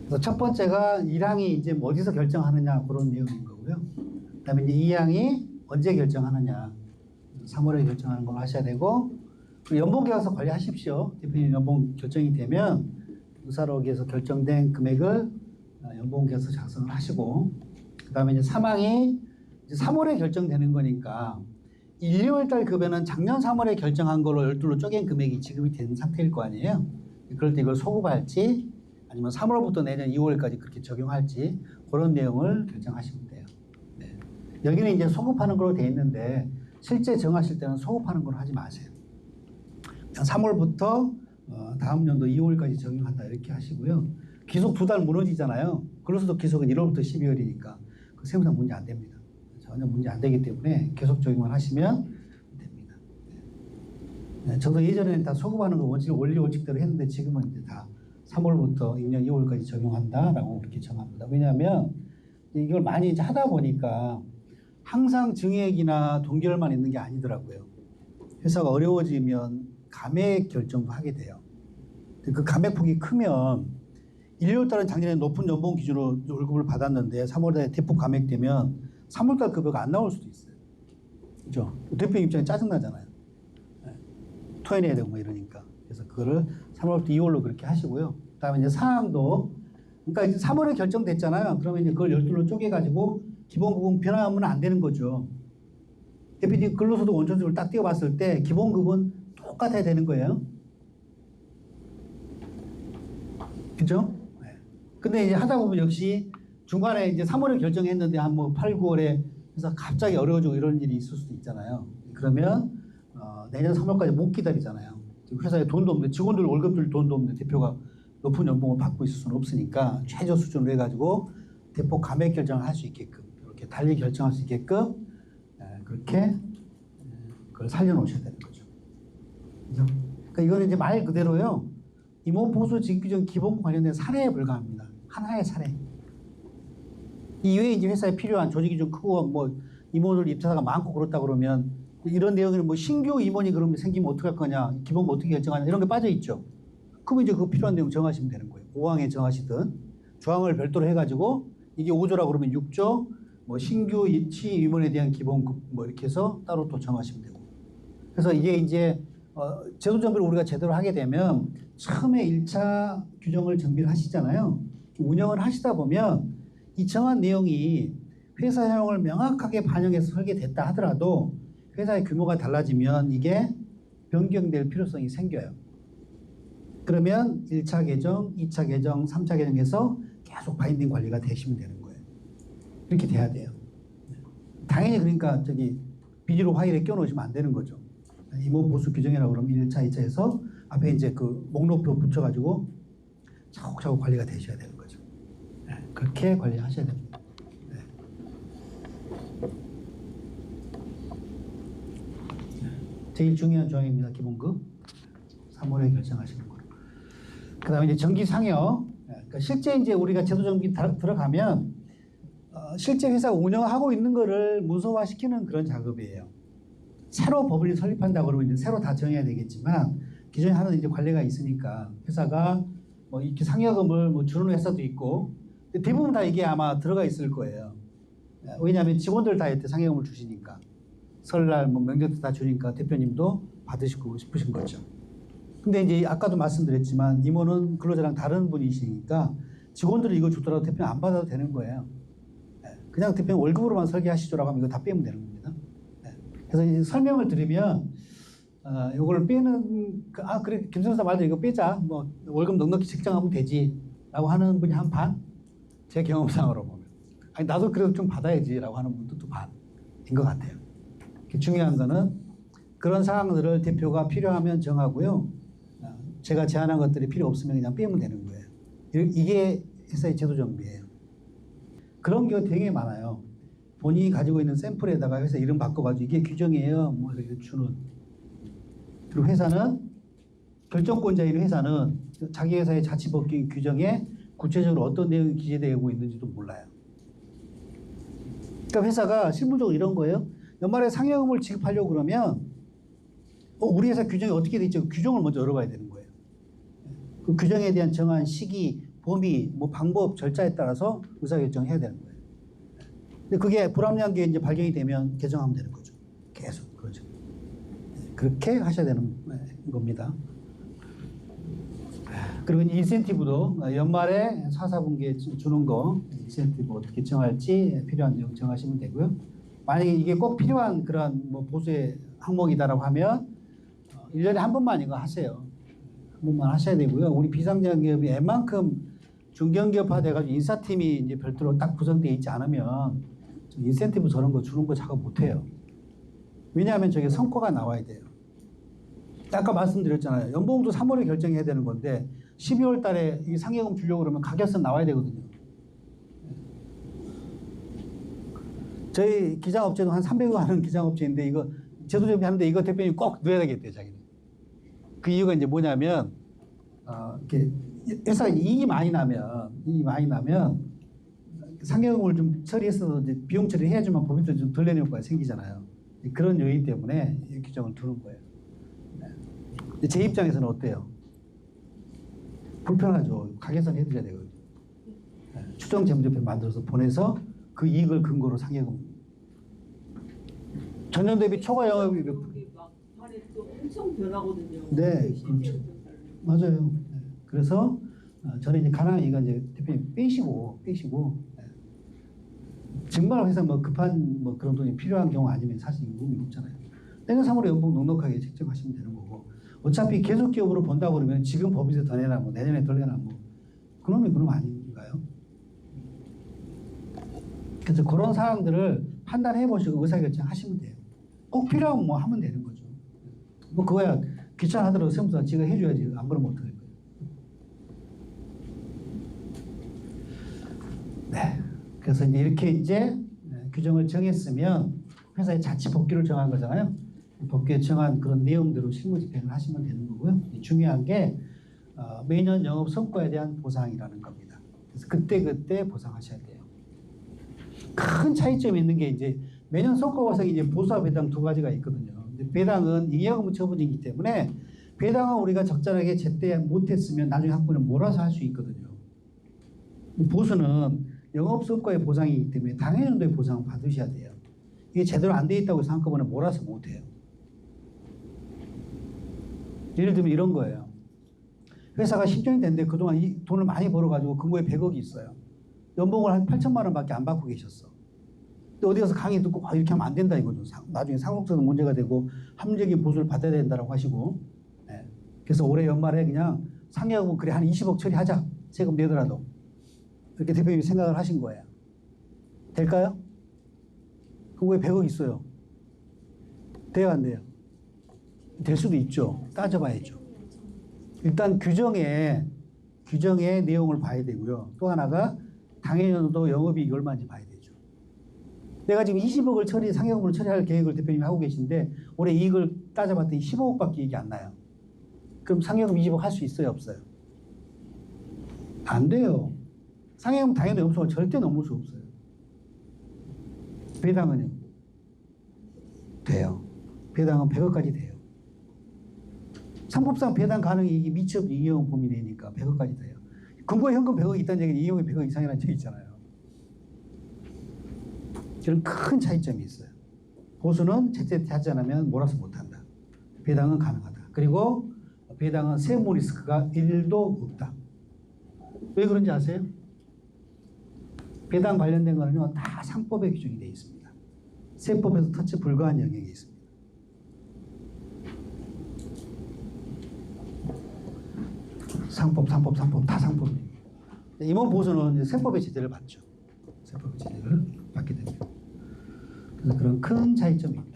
그래서 첫 번째가 1항이 이제 어디서 결정하느냐 그런 내용인 거고요. 그다음에 이제 2항이 언제 결정하느냐 3월에 결정하는 걸 하셔야 되고 그리고 연봉계약서 관리하십시오. 대표님 연봉 결정이 되면 의사록에서 결정된 금액을 연봉계약서 작성을 하시고 그다음에 이제 3항이 이제 3월에 결정되는 거니까 1, 2월달 급여는 작년 3월에 결정한 걸로 12로 쪼갠 금액이 지급이 된 상태일 거 아니에요. 그럴 때 이걸 소급할지 아니면 3월부터 내년 2월까지 그렇게 적용할지 그런 내용을 결정하시면 돼요. 네. 여기는 이제 소급하는 걸로 돼 있는데 실제 정하실 때는 소급하는 걸 하지 마세요. 그냥 3월부터 다음 연도 2월까지 적용한다 이렇게 하시고요. 기속 2달 무너지잖아요. 근로소득 기속은 1월부터 12월이니까 그 세무상 문제 안 됩니다. 전혀 문제 안 되기 때문에 계속 적용만 하시면 됩니다. 네, 저도 예전에는 다 소급하는 거 원리 원칙대로 했는데 지금은 이제 다 3월부터 2년 2월까지 적용한다라고 그렇게 정합니다. 왜냐하면 이걸 많이 이제 하다 보니까 항상 증액이나 동결만 있는 게 아니더라고요. 회사가 어려워지면 감액 결정도 하게 돼요. 그 감액폭이 크면 1, 2월달은 작년에 높은 연봉 기준으로 월급을 받았는데 3월달에 대폭 감액되면 3월달 급여가 안 나올 수도 있어요. 그죠? 대표님 입장에 짜증나잖아요. 네. 토해내야 되고 뭐 이러니까. 그래서 그거를 3월부터 2월로 그렇게 하시고요. 그 다음에 이제 사항도, 그러니까 이제 3월에 결정됐잖아요. 그러면 이제 그걸 12로 쪼개가지고 기본급은 변화하면 안 되는 거죠. 대표님 근로소득 원천적으로 딱 띄워봤을 때 기본급은 똑같아야 되는 거예요. 그죠? 네. 근데 이제 하다 보면 역시 중간에 이제 3월에 결정했는데 한 뭐 8, 9월에 그래서 갑자기 어려워지고 이런 일이 있을 수도 있잖아요. 그러면 내년 3월까지 못 기다리잖아요. 회사에 돈도 없는데 직원들 월급 줄 돈도 없는데 대표가 높은 연봉을 받고 있을 수는 없으니까 최저 수준으로 해가지고 대폭 감액 결정을 할 수 있게끔 이렇게 달리 결정할 수 있게끔 그렇게 그걸 살려놓으셔야 되는 거죠. 그죠? 그러니까 이거는 이제 말 그대로요. 임원보수 직규정 기본 관련된 사례에 불과합니다. 하나의 사례. 이외에 이제 회사에 필요한 조직이 좀 크고 뭐 임원들 입사가 많고 그렇다 그러면 이런 내용에는 뭐 신규 임원이 그러면 생기면 어떡할 거냐, 기본 어떻게 결정하냐 이런 게 빠져 있죠. 그러면 이제 그 필요한 내용 정하시면 되는 거예요. 5항에 정하시든 조항을 별도로 해가지고 이게 5조라고 그러면 6조, 뭐 신규 취임 임원에 대한 기본급 뭐 이렇게 해서 따로 또 정하시면 되고. 그래서 이게 이제 제도 정비를 우리가 제대로 하게 되면 처음에 1차 규정을 정비를 하시잖아요. 운영을 하시다 보면 이 정한 내용이 회사 형을 명확하게 반영해서 설계됐다 하더라도 회사의 규모가 달라지면 이게 변경될 필요성이 생겨요. 그러면 1차 계정, 2차 계정, 3차 계정에서 계속 바인딩 관리가 되시면 되는 거예요. 이렇게 돼야 돼요. 당연히 그러니까 비디오 파일에 껴놓으시면 안 되는 거죠. 임원 보수 규정이라고 그러면 1차, 2차에서 앞에 이제 그 목록표 붙여가지고 차곡차곡 관리가 되셔야 되는 거죠. 그렇게 관리하셔야 됩니다. 제일 중요한 조항입니다. 기본급. 3월에 결정하시는 거로. 그 다음에 이제 정기 상여. 그러니까 실제 이제 우리가 제도 정비 들어가면 실제 회사 운영하고 있는 거를 문서화시키는 그런 작업이에요. 새로 법을 설립한다고 그러면 이제 새로 다 정해야 되겠지만 기존에 하는 이제 관리가 있으니까 회사가 뭐 이렇게 상여금을 뭐 주는 회사도 있고 대부분 다 이게 아마 들어가 있을 거예요. 왜냐하면 직원들 다 이때 상여금을 주시니까 설날 뭐 명절 때 다 주니까 대표님도 받으시고 싶으신 거죠. 근데 이제 아까도 말씀드렸지만 임원은 근로자랑 다른 분이시니까 직원들이 이거 주더라도 대표님 안 받아도 되는 거예요. 그냥 대표님 월급으로만 설계하시죠라고 하면 이거 다 빼면 되는 겁니다. 그래서 이제 설명을 드리면 이걸 빼는 그래 김선사 말대로 이거 빼자 뭐 월급 넉넉히 책정하면 되지라고 하는 분이 한 반, 제 경험상으로 보면 아니 나도 그래도 좀 받아야지라고 하는 분도 또 반인 것 같아요. 중요한 거는 그런 상황들을 대표가 필요하면 정하고요. 제가 제안한 것들이 필요 없으면 그냥 빼면 되는 거예요. 이게 회사의 제도 정비예요. 그런 경우 되게 많아요. 본인이 가지고 있는 샘플에다가 회사 이름 바꿔가지고 이게 규정이에요. 뭐 이렇게 주는. 그리고 회사는 결정권자인 회사는 자기 회사의 자치법규 규정에 구체적으로 어떤 내용이 기재되고 있는지도 몰라요. 그러니까 회사가 실무적으로 이런 거예요. 연말에 상여금을 지급하려고 그러면 우리 회사 규정이 어떻게 돼 있죠? 규정을 먼저 열어봐야 되는 거예요. 그 규정에 대한 정한 시기, 범위, 뭐 방법, 절차에 따라서 의사결정을 해야 되는 거예요. 근데 그게 불합리한 게 이제 발견이 되면 개정하면 되는 거죠. 계속 그러죠. 그렇게 하셔야 되는 겁니다. 그리고 인센티브도 연말에 4, 4분기에 주는 거 인센티브 어떻게 정할지 필요한 내용 정하시면 되고요. 만약에 이게 꼭 필요한 그런 뭐 보수의 항목이다라고 하면 1년에 한 번만 이거 하세요. 한 번만 하셔야 되고요. 우리 비상장기업이 웬만큼 중견기업화 돼가지고 인사팀이 이제 별도로 딱 구성되어 있지 않으면 인센티브 저런 거 주는 거 작업 못 해요. 왜냐하면 저게 성과가 나와야 돼요. 아까 말씀드렸잖아요. 연봉도 3월에 결정해야 되는 건데 12월 달에 이 상여금 주려고 그러면 가결선 나와야 되거든요. 저희 기장업체도 한 300억 하는 기장업체인데 이거 제도 정비하는데 이거 대표님 꼭 넣어야 되겠대요, 자기는. 그 이유가 이제 뭐냐면 이렇게 회사가 이익이 많이 나면 상여금을 좀 처리해서 이제 비용 처리해야지만 법인도 좀 덜 내는 효과가 생기잖아요. 그런 요인 때문에 이 규정을 두는 거예요. 제 입장에서는 어때요? 불편하죠. 가계선 해드려야 되거든요. 추정 재무제표 만들어서 보내서 그 이익을 근거로 상여금. 전년 대비 초과 영업이 막판에 또 엄청 변하거든요. 네, 그렇죠. 맞아요. 그래서 저는 이제 가능한 이거 이제 대표님 빼시고 정말 회사 뭐 급한 뭐 그런 돈이 필요한 경우 아니면 사실 의미 없잖아요. 내년 3월에 연봉 넉넉하게 책정하시면 되는 거고 어차피 계속 기업으로 번다고 그러면 지금 법인세 더 내나 뭐 내년에 덜 내나 뭐 그럼 아닌가요? 그래서 그런 사항들을 판단해 보시고 의사결정 하시면 돼요. 꼭 필요하면 뭐 하면 되는 거죠. 뭐 그거야 귀찮아하더라도 세무사 지가 해줘야지 안 그러면 어떡할 거예요. 네. 그래서 이제 이렇게 규정을 정했으면 회사의 자치 법규를 정한 거잖아요. 법규에 정한 그런 내용대로 실무 집행을 하시면 되는 거고요. 중요한 게 매년 영업 성과에 대한 보상이라는 겁니다. 그래서 그때 보상하셔야 돼요. 큰 차이점이 있는 게 이제 매년 성과 보상이 이제 보수와 배당 두 가지가 있거든요. 근데 배당은 잉여금 처분이기 때문에 배당은 우리가 적절하게 제때 못했으면 나중에 학부는 몰아서 할 수 있거든요. 보수는 영업 성과의 보상이기 때문에 당해 정도의 보상을 받으셔야 돼요. 이게 제대로 안 돼 있다고 해서 한꺼번에 몰아서 못 해요. 예를 들면 이런 거예요. 회사가 10년이 됐는데 그동안 이 돈을 많이 벌어가지고 근거에 100억이 있어요. 연봉을 한 8천만 원밖에 안 받고 계셨어. 근데 어디 가서 강의 듣고 이렇게 하면 안 된다 이거죠. 나중에 상속세도 문제가 되고 합리적인 보수를 받아야 된다고 하시고 그래서 올해 연말에 그냥 상여금은 그래 한 20억 처리하자. 세금 내더라도. 이렇게 대표님이 생각을 하신 거예요. 될까요? 그럼 왜 100억 있어요? 돼요, 안 돼요? 될 수도 있죠. 따져봐야죠. 일단 규정의 내용을 봐야 되고요. 또 하나가 당해년도 영업이익이 얼마인지 봐야 되죠. 내가 지금 20억을 상여금으로 처리할 계획을 대표님이 하고 계신데 올해 이익을 따져봤더니 15억밖에 이익이 안 나요. 그럼 상여금 20억 할 수 있어요, 없어요? 안 돼요. 상여금 당연히 염소가 절대 넘을 수 없어요. 배당은요? 돼요. 배당은 100억까지 돼요. 상법상 배당 가능 이익이 미취업 잉여금 범위 내니까 100억까지 돼요. 금고에 현금 100억 있다는 얘기는 잉여금이 100억 이상이라는 얘기 있잖아요. 이런 큰 차이점이 있어요. 보수는 제때 하지 않으면 몰아서 못한다. 배당은 가능하다. 그리고 배당은 세무 리스크가 1도 없다. 왜 그런지 아세요? 배당 관련된 거는요, 다 상법에 규정이 되어 있습니다. 세법에서 터치 불가한 영역이 있습니다. 상법 다 상법입니다. 임원 보수는 세법의 제재를 받죠. 세법의 제재를 받게 됩니다. 그래서 그런 큰 차이점입니다.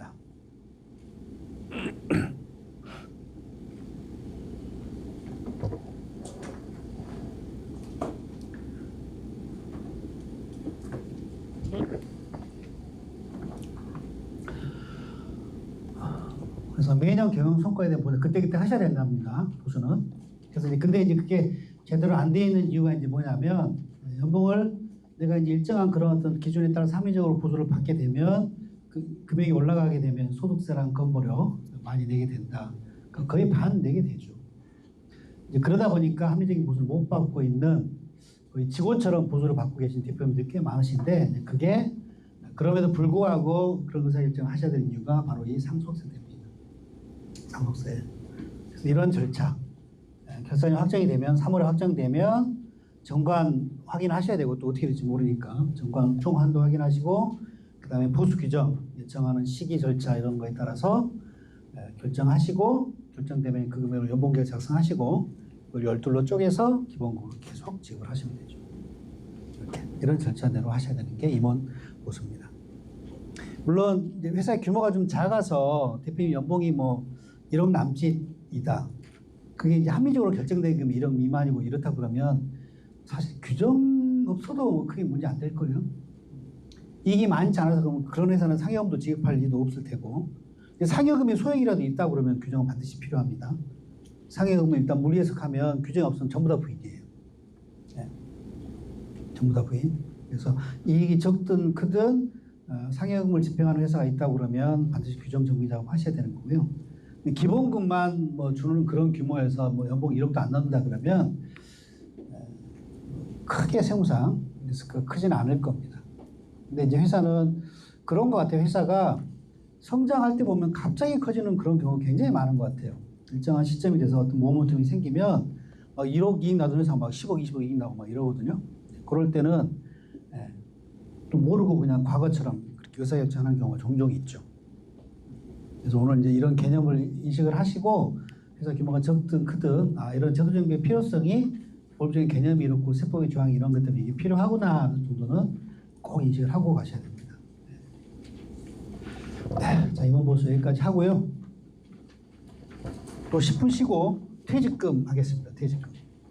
그래서 매년 경영 성과에 대한 보수 그때 하셔야 된답니다. 보수는. 그래서 근데 이제 그게 제대로 안 돼 있는 이유가 이제 뭐냐면 연봉을 내가 이제 일정한 그런 어떤 기준에 따라 합리적으로 보수를 받게 되면 그 금액이 올라가게 되면 소득세랑 건보료 많이 내게 된다. 거의 반 내게 되죠. 이제 그러다 보니까 합리적인 보수를 못 받고 있는 거의 직원처럼 보수를 받고 계신 대표님들이 꽤 많으신데 그게 그럼에도 불구하고 그런 의사결정을 하셔야 되는 이유가 바로 이 상속세 때문입니다. 상속세. 그래서 이런 절차. 결산이 확정이 되면 3월에 확정되면 정관 확인하셔야 되고 또 어떻게 될지 모르니까 정관 총 한도 확인하시고 그다음에 보수 규정 정하는 시기 절차 이런 거에 따라서 결정하시고 결정되면 그 금액으로 연봉계획 작성하시고 그걸 12로 쪼개서 기본급으로 계속 지급을 하시면 되죠. 이렇게 이런 절차대로 하셔야 되는 게 임원 보수입니다. 물론 이제 회사의 규모가 좀 작아서 대표님 연봉이 뭐 1억 남짓이다. 그게 이제 합리적으로 결정된 금이 1억 미만이고 이렇다 그러면 사실 규정 없어도 뭐 크게 문제 안 될 거예요. 이익이 많지 않아서 그러면 그런 회사는 상여금도 지급할 리도 없을 테고 상여금의 소액이라도 있다 그러면 규정은 반드시 필요합니다. 상여금은 일단 물리해석하면 규정이 없으면 전부 다 부인이에요. 네. 전부 다 부인. 그래서 이익이 적든 크든 상여금을 집행하는 회사가 있다 그러면 반드시 규정 정비 작업 하셔야 되는 거고요. 기본급만 뭐 주는 그런 규모에서 뭐 연봉 1억도 안 넣는다 그러면 크게 세무상 리스크가 크지는 않을 겁니다. 근데 이제 회사는 그런 것 같아요. 회사가 성장할 때 보면 갑자기 커지는 그런 경우가 굉장히 많은 것 같아요. 일정한 시점이 돼서 어떤 모멘텀이 생기면 막 1억 이익 나던 회사가 막 10억, 20억 이익 나고 막 이러거든요. 그럴 때는 또 모르고 그냥 과거처럼 그렇게 의사결정하는 경우가 종종 있죠. 그래서 오늘 이제 이런 개념을 인식을 하시고 회사 규모가 적든 크든 이런 제도정비의 필요성이 법적인 개념이 이렇고 세법의 조항이 이런 것 때문에 이게 필요하구나 하는 정도는 꼭 인식을 하고 가셔야 됩니다. 네. 자, 이번 보수 여기까지 하고요. 또 10분 쉬고 퇴직금 하겠습니다. 퇴직금.